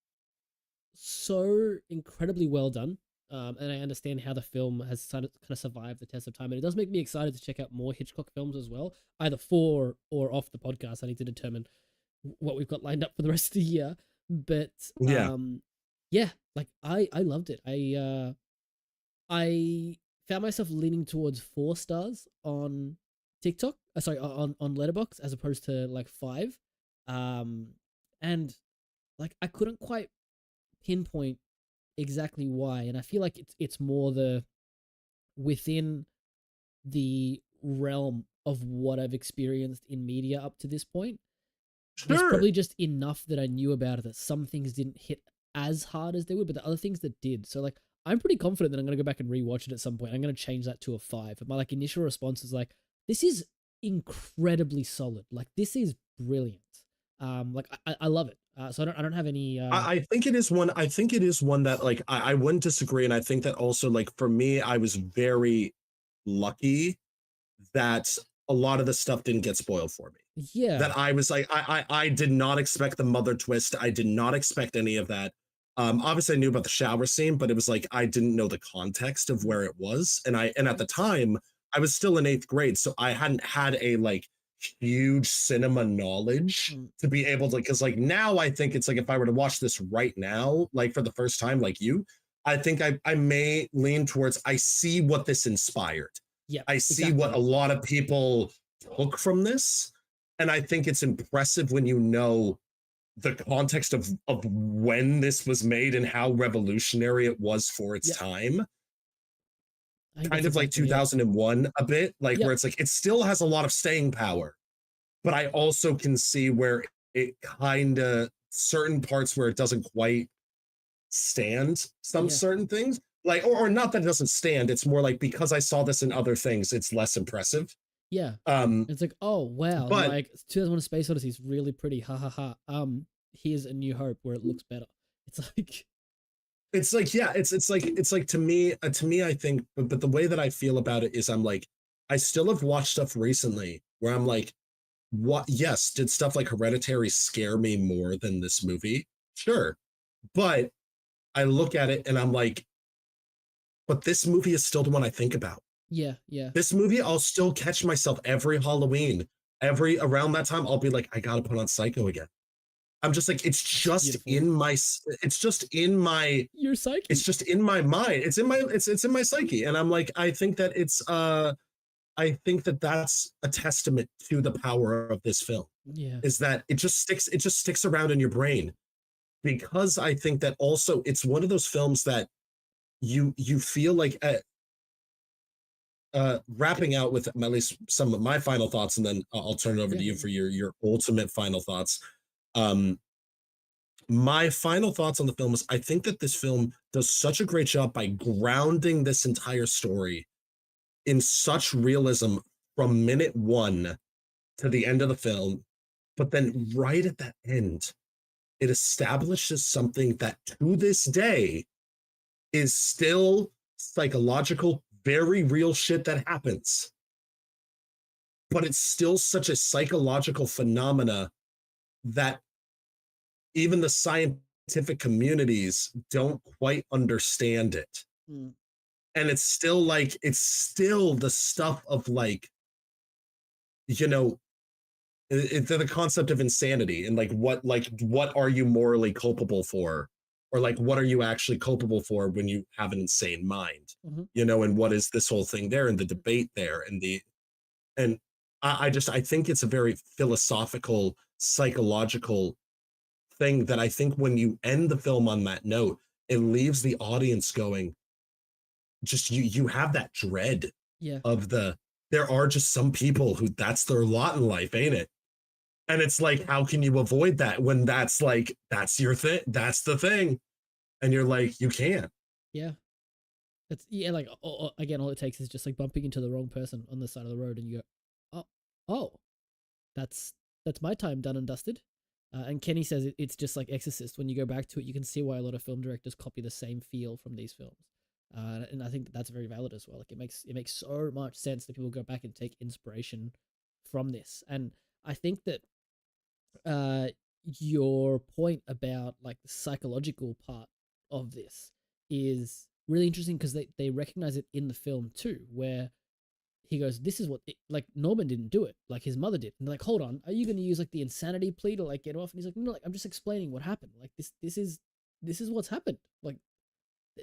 so incredibly well done. And I understand how the film has kind of survived the test of time. And it does make me excited to check out more Hitchcock films as well, either for or off the podcast. I need to determine what we've got lined up for the rest of the year. But like I loved it. I found myself leaning towards 4 stars on TikTok. Sorry, on Letterboxd, as opposed to like 5. And like I couldn't quite pinpoint exactly why, and I feel like it's more within the realm of what I've experienced in media up to this point. Sure. There's probably just enough that I knew about it that some things didn't hit as hard as they would, but the other things that did. So like, I'm pretty confident that I'm going to go back and rewatch it at some point. I'm going to change that to a 5. But my like initial response is like, this is incredibly solid. Like, this is brilliant. Like I love it. So I don't have any. I think it is one. I think it is one that like I wouldn't disagree, and I think that also, like, for me, I was very lucky that a lot of the stuff didn't get spoiled for me. Yeah. That I was like, I did not expect the mother twist. I did not expect any of that. Obviously I knew about the shower scene, but it was like I didn't know the context of where it was, and at the time I was still in 8th grade, so I hadn't had a like huge cinema knowledge Mm. to be able to, because like now I think it's like if I were to watch this right now, like for the first time, like you, I think I may lean towards I see what this inspired. Yeah, I see what a exactly. lot of people took from this. And I think it's impressive when you know the context of when this was made and how revolutionary it was for its Yeah, time. I think Kind that's of like exactly it. 2001 a bit, like where Yep. it's like it still has a lot of staying power, but I also can see where it kind of certain parts where it doesn't quite stand some Yeah. certain things. Like, or not that it doesn't stand, it's more like because I saw this in other things, it's less impressive. Yeah. Um, It's like, oh wow, but like 2001: Space Odyssey is really pretty. Ha ha ha. Here's A New Hope where it looks better. It's like, it's like, yeah, it's like to me, I think, but the way that I feel about it is I'm like, I still have watched stuff recently where I'm like, what, yes, did stuff like Hereditary scare me more than this movie? Sure. But I look at it and I'm like, but this movie is still the one I think about. yeah, yeah, This movie, I'll still catch myself every Halloween, every around that time, I'll be like, I gotta put on Psycho again. I'm just like, it's beautiful. it's just in my, Your it's psyche. just in my mind. It's in my psyche. And I'm like, I think that I think that that's a testament to the power of this film, Yeah, is that it just sticks around in your brain. Because I think that also it's one of those films that you feel like wrapping out with at least some of my final thoughts, and then I'll turn it over yeah, to you yeah, for your ultimate final thoughts. Um, my final thoughts on the film is I think that this film does such a great job by grounding this entire story in such realism from minute one to the end of the film. But then right at the end, it establishes something that to this day is still psychological, very real shit that happens. But it's still such a psychological phenomena that even the scientific communities don't quite understand it. mm, And it's still like, it's still the stuff of like, you know, the concept of insanity and like what are you morally culpable for, or like what are you actually culpable for when you have an insane mind, mm-hmm. you know, and what is this whole thing there and the debate there and the and I just I think it's a very philosophical psychological thing that I think when you end the film on that note, it leaves the audience going, just you have that dread Yeah, of the, there are just some people who that's their lot in life, ain't it? And it's like, how can you avoid that when that's like, that's your thing, that's the thing. And you're like, you can't. yeah. It's yeah, like again, all it takes is just like bumping into the wrong person on the side of the road, and you go, oh, oh, that's that's my time done and dusted. And Kenny says it's just like Exorcist. When you go back to it, you can see why a lot of film directors copy the same feel from these films. And I think that's very valid as well. Like it makes so much sense that people go back and take inspiration from this. And I think that uh, your point about like the psychological part of this is really interesting because they recognize it in the film too, where he goes, "This is what like Norman didn't do it, like his mother did." And they're like, "Hold on, are you going to use like the insanity plea to like get off?" And he's like, "No, like I'm just explaining what happened. Like this is what's happened. Like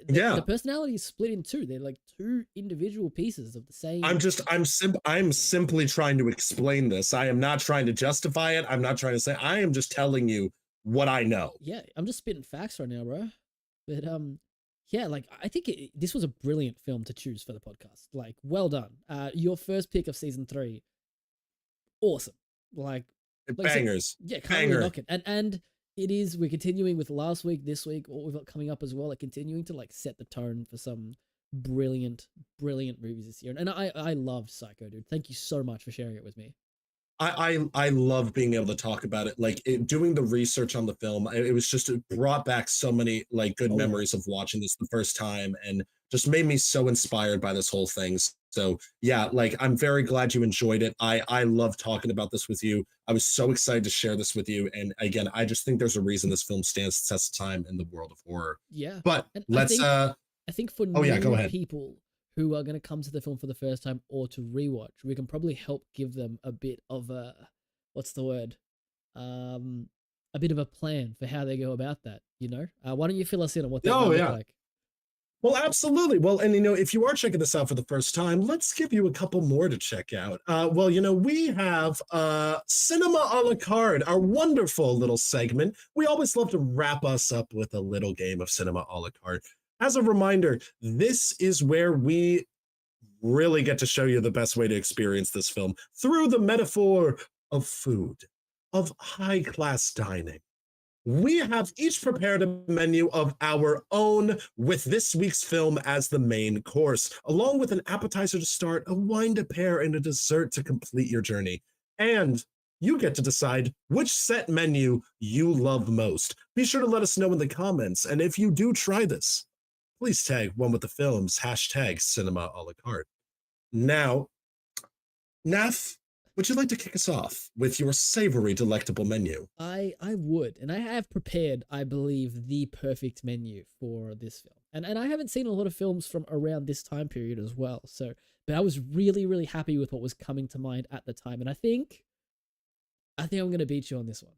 the Yeah. personality is split in two. They're like two individual pieces of the same." I'm simply trying to explain this. I am not trying to justify it. I'm not trying to say, I am just telling you what I know. Yeah, I'm just spitting facts right now, bro. But yeah, like I think this was a brilliant film to choose for the podcast. Like, well done. Your first pick of season 3, awesome. Like, like I said, Bangers. yeah, can't really Banger. knock it. And it is. We're continuing with last week, this week, what we've got coming up as well. Like, continuing to like set the tone for some brilliant, brilliant movies this year. And I loved Psycho, dude. Thank you so much for sharing it with me. I love being able to talk about it. Like doing the research on the film, it was just, it brought back so many like good Oh yeah, memories of watching this the first time, and just made me so inspired by this whole thing. So yeah, like I'm very glad you enjoyed it. I love talking about this with you. I was so excited to share this with you. And again, I just think there's a reason this film stands the test of time in the world of horror. yeah. But And let's I think for oh yeah, go new ahead. people who are going to come to the film for the first time or to rewatch, we can probably help give them a bit of a, what's the word? A bit of a plan for how they go about that, you know? Why don't you fill us in on what that might look like? Well, absolutely. Well, and if you are checking this out for the first time, let's give you a couple more to check out. Well, we have Cinema a la carte, our wonderful little segment. We always love to wrap us up with a little game of Cinema a la carte. As a reminder, this is where we really get to show you the best way to experience this film through the metaphor of food, of high-class dining. We have each prepared a menu of our own with this week's film as the main course, along with an appetizer to start, a wine to pair, and a dessert to complete your journey. And you get to decide which set menu you love most. Be sure to let us know in the comments, and if you do try this, please tag One With The Films, #Cinema a la carte. Now, Naf, would you like to kick us off with your savory, delectable menu? I would, and I have prepared, I believe, the perfect menu for this film. And I haven't seen a lot of films from around this time period as well. So, but I was really, really happy with what was coming to mind at the time. And I think I'm going to beat you on this one.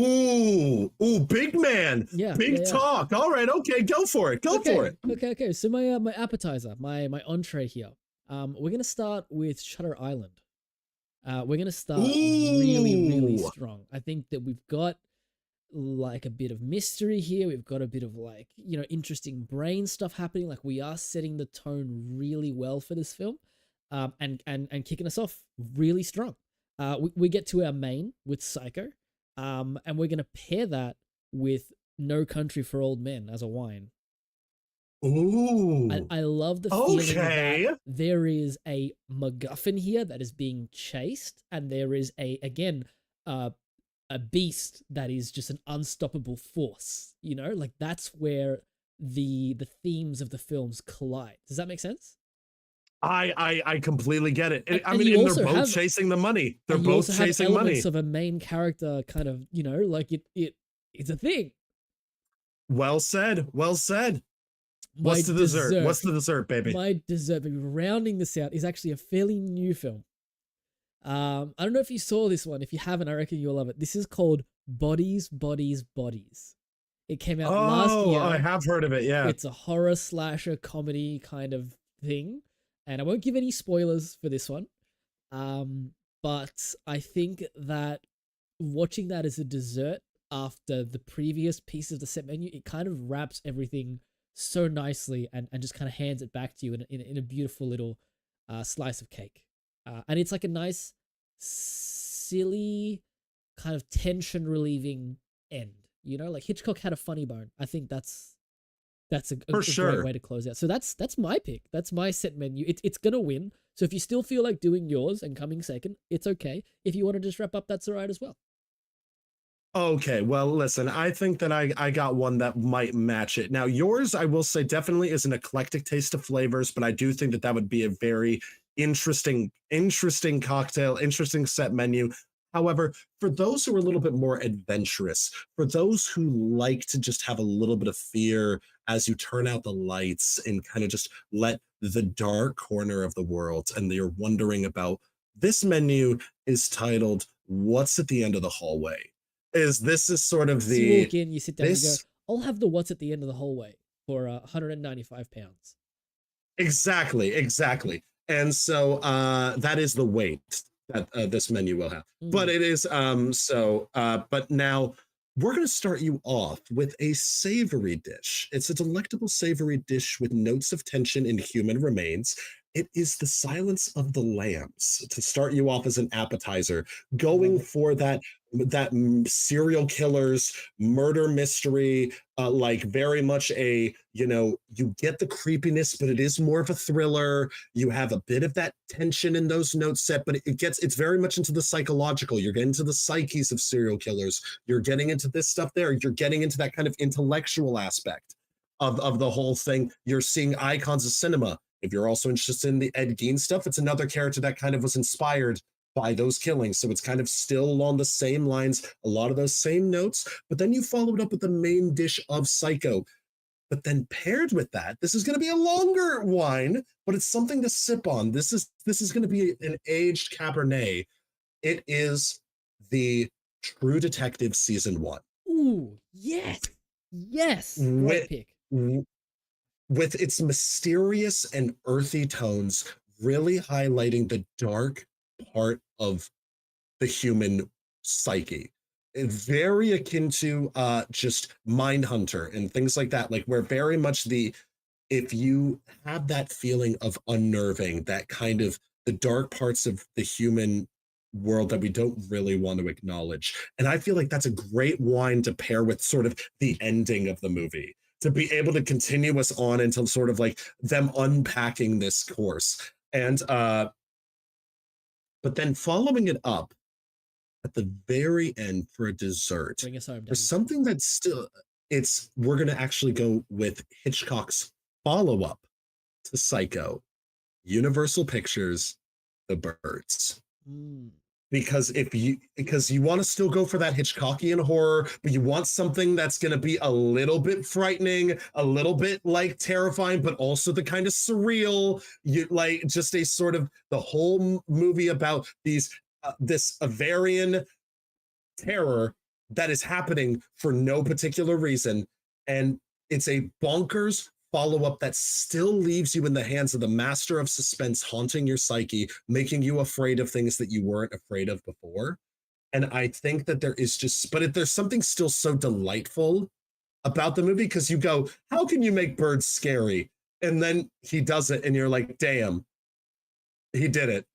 Ooh, big man. Yeah. Big talk. All right, okay, go for it. Go for it. Okay. So my appetizer, my entree here. We're gonna start with Shutter Island. We're gonna start really, really strong. I think that we've got like a bit of mystery here. We've got a bit of like, interesting brain stuff happening. Like we are setting the tone really well for this film, and kicking us off really strong. We get to our main with Psycho, and we're gonna pair that with No Country for Old Men as a wine. Ooh. I love the feeling that there is a MacGuffin here that is being chased, and there is a beast that is just an unstoppable force. Like that's where the themes of the films collide. Does that make sense? I completely get it. And they're both chasing the money. They're both chasing money. Elements of a main character, kind of, like it's a thing. Well said. What's the dessert? What's the dessert, baby? My dessert, baby, rounding this out, is actually a fairly new film. I don't know if you saw this one. If you haven't, I reckon you'll love it. This is called Bodies, Bodies, Bodies. It came out last year. I have heard of it, yeah. It's a horror slasher comedy kind of thing. And I won't give any spoilers for this one. But I think that watching that as a dessert after the previous piece of the set menu, it kind of wraps everything so nicely and just kind of hands it back to you in a beautiful little slice of cake. And it's like a nice, silly, kind of tension relieving end. Like Hitchcock had a funny bone. I think that's a great way to close out. So that's my pick. That's my set menu. It's gonna win. So if you still feel like doing yours and coming second, it's okay. If you want to just wrap up, that's all right as well. Okay, well, listen, I think that I got one that might match it. Now, yours, I will say, definitely is an eclectic taste of flavors, but I do think that would be a very interesting cocktail, interesting set menu. However, for those who are a little bit more adventurous, for those who like to just have a little bit of fear as you turn out the lights and kind of just let the dark corner of the world, and you're wondering about, this menu is titled What's at the End of the Hallway. This is sort of the... You walk in, you sit down and go, I'll have the What's at the End of the Hallway for £195. Exactly. And so that is the weight that this menu will have. But it is, but now we're going to start you off with a savory dish. It's a delectable savory dish with notes of tension and human remains. It is The Silence of the Lambs to start you off as an appetizer, going for that serial killers, murder mystery, like very much a, you get the creepiness, but it is more of a thriller. You have a bit of that tension in those notes set, but it's very much into the psychological. You're getting into the psyches of serial killers. You're getting into this stuff there. You're getting into that kind of intellectual aspect of the whole thing. You're seeing icons of cinema. If you're also interested in the Ed Gein stuff, it's another character that kind of was inspired by those killings. So it's kind of still along the same lines, a lot of those same notes, but then you follow it up with the main dish of Psycho. But then paired with that, this is going to be a longer wine, but it's something to sip on. This is going to be an aged Cabernet. It is the True Detective season 1. Ooh, yes. Yes. Great With, pick. with its mysterious and earthy tones, really highlighting the dark part of the human psyche. Very akin to just Mindhunter and things like that, like where very much if you have that feeling of unnerving, that kind of the dark parts of the human world that we don't really want to acknowledge. And I feel like that's a great wine to pair with sort of the ending of the movie, to be able to continue us on until sort of like them unpacking this course. And but then following it up at the very end for a dessert, Bring us home, for Daddy. something that's still, we're going to actually go with Hitchcock's follow-up to Psycho, Universal Pictures, The Birds. Because you want to still go for that Hitchcockian horror, but you want something that's going to be a little bit frightening, a little bit like terrifying, but also the kind of surreal, you like just a sort of the whole movie about this Avarian terror that is happening for no particular reason. And it's a bonkers follow-up that still leaves you in the hands of the master of suspense, haunting your psyche, making you afraid of things that you weren't afraid of before. And I think that there's something still so delightful about the movie, because you go, how can you make birds scary? And then he does it and you're like, damn, he did it.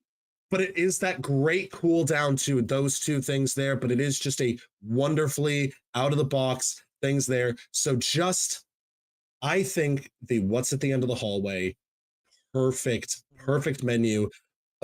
But it is that great cool down to those two things there, but it is just a wonderfully out of the box things there. So I think the what's at the end of the hallway, perfect menu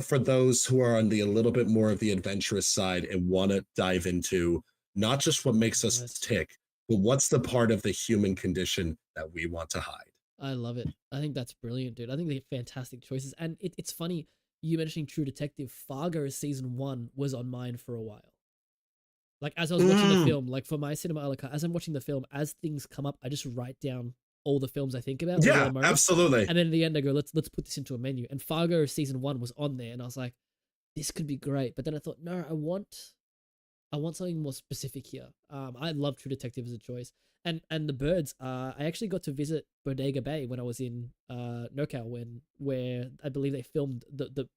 for those who are on the a little bit more of the adventurous side and want to dive into not just what makes us tick, but what's the part of the human condition that we want to hide. I love it. I think that's brilliant, dude. I think they're fantastic choices. And it's funny, you mentioning True Detective, Fargo season 1 was on mine for a while. Like, as I was watching the film, like for my cinema a la carte, as I'm watching the film, as things come up, I just write down all the films I think about. Yeah, absolutely. And then in the end, I go, let's put this into a menu. And Fargo season 1 was on there, and I was like, this could be great. But then I thought, no, I want something more specific here. I love True Detective as a choice. And The Birds, I actually got to visit Bodega Bay when I was in NorCal, where I believe they filmed the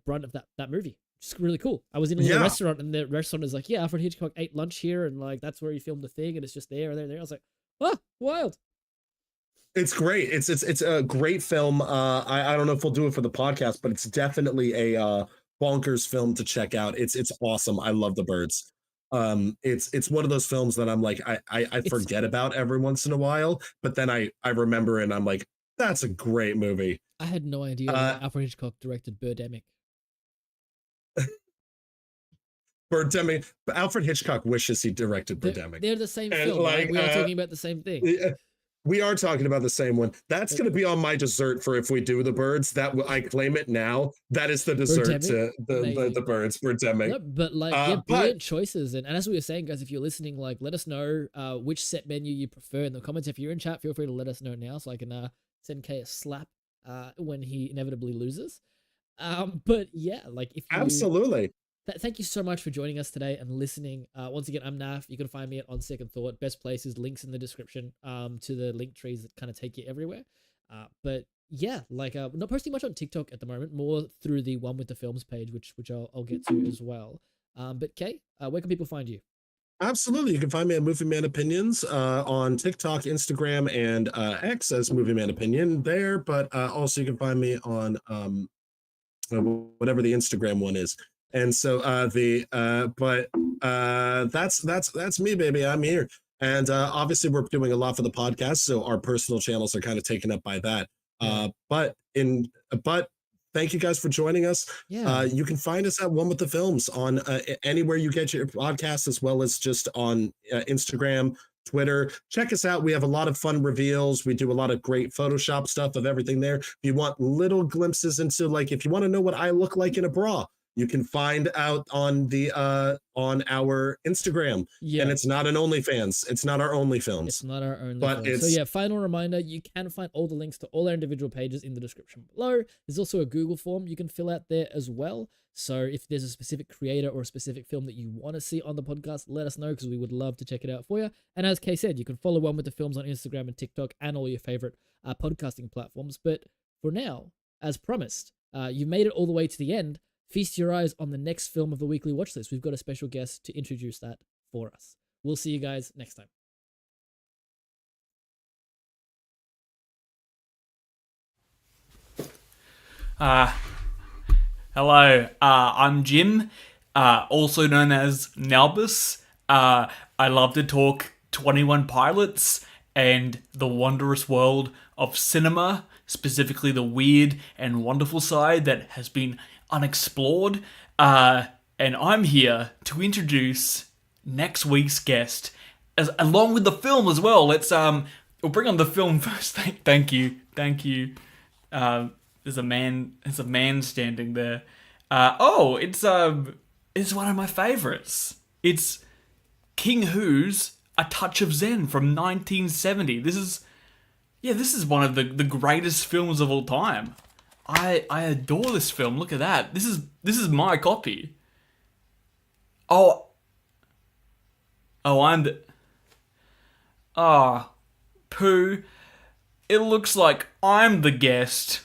brunt of that movie. Which is really cool. I was in a little restaurant, and the restaurant is like, yeah, Alfred Hitchcock ate lunch here, and like that's where he filmed the thing, and it's just there and there. I was like, oh, wild. It's great. It's a great film. I don't know if we'll do it for the podcast, but it's definitely a bonkers film to check out. It's awesome. I love The Birds. It's one of those films that I'm like, I forget about every once in a while, but then I remember and I'm like, that's a great movie. I had no idea that Alfred Hitchcock directed Birdemic. Birdemic. Alfred Hitchcock wishes he directed Birdemic. They're the same film, right? We are talking about the same thing. We are talking about the same one. That's going to be on my dessert for if we do The Birds. That I claim it now. That is the dessert to the Birds. Birdemic. No, but like, brilliant choices. And as we were saying, guys, if you're listening, like, let us know which set menu you prefer in the comments. If you're in chat, feel free to let us know now so I can send Kay a slap when he inevitably loses. But yeah, like if you, absolutely. Thank you so much for joining us today and listening. Once again, I'm Naf. You can find me at On Second Thought. Best places, links in the description to the link trees that kind of take you everywhere. But yeah, like not posting much on TikTok at the moment, more through the One with the Films page, which I'll get to as well. But Kay, where can people find you? Absolutely. You can find me at Movieman Opinions on TikTok, Instagram, and X as Movieman Opinion there. But also you can find me on whatever the Instagram one is. And so that's me, baby. I'm here. And obviously we're doing a lot for the podcast, so our personal channels are kind of taken up by that. But thank you guys for joining us. Yeah. You can find us at One with the Films on anywhere you get your podcast, as well as just on Instagram, Twitter. Check us out. We have a lot of fun reveals. We do a lot of great Photoshop stuff of everything there. If you want little glimpses into, like, if you want to know what I look like in a bra, you can find out on the on our Instagram. Yeah. And it's not an OnlyFans. It's not our only films. It's not our only but film. it's So yeah, final reminder, you can find all the links to all our individual pages in the description below. There's also a Google form you can fill out there as well. So if there's a specific creator or a specific film that you want to see on the podcast, let us know because we would love to check it out for you. And as Kay said, you can follow One With The Films on Instagram and TikTok and all your favorite podcasting platforms. But for now, as promised, you made it all the way to the end. Feast your eyes on the next film of the weekly watch list. We've got a special guest to introduce that for us. We'll see you guys next time. Hello, I'm Jim, also known as Nalbus. I love to talk 21 Pilots and the wondrous world of cinema, specifically the weird and wonderful side that has been unexplored. And I'm here to introduce next week's guest, along with the film as well. We'll bring on the film first. Thank you. There's a man standing there. It's one of my favorites. It's King Hu's A Touch of Zen from 1970. This is one of the greatest films of all time. I adore this film. Look at that. This is my copy. Pooh. It looks like I'm the guest.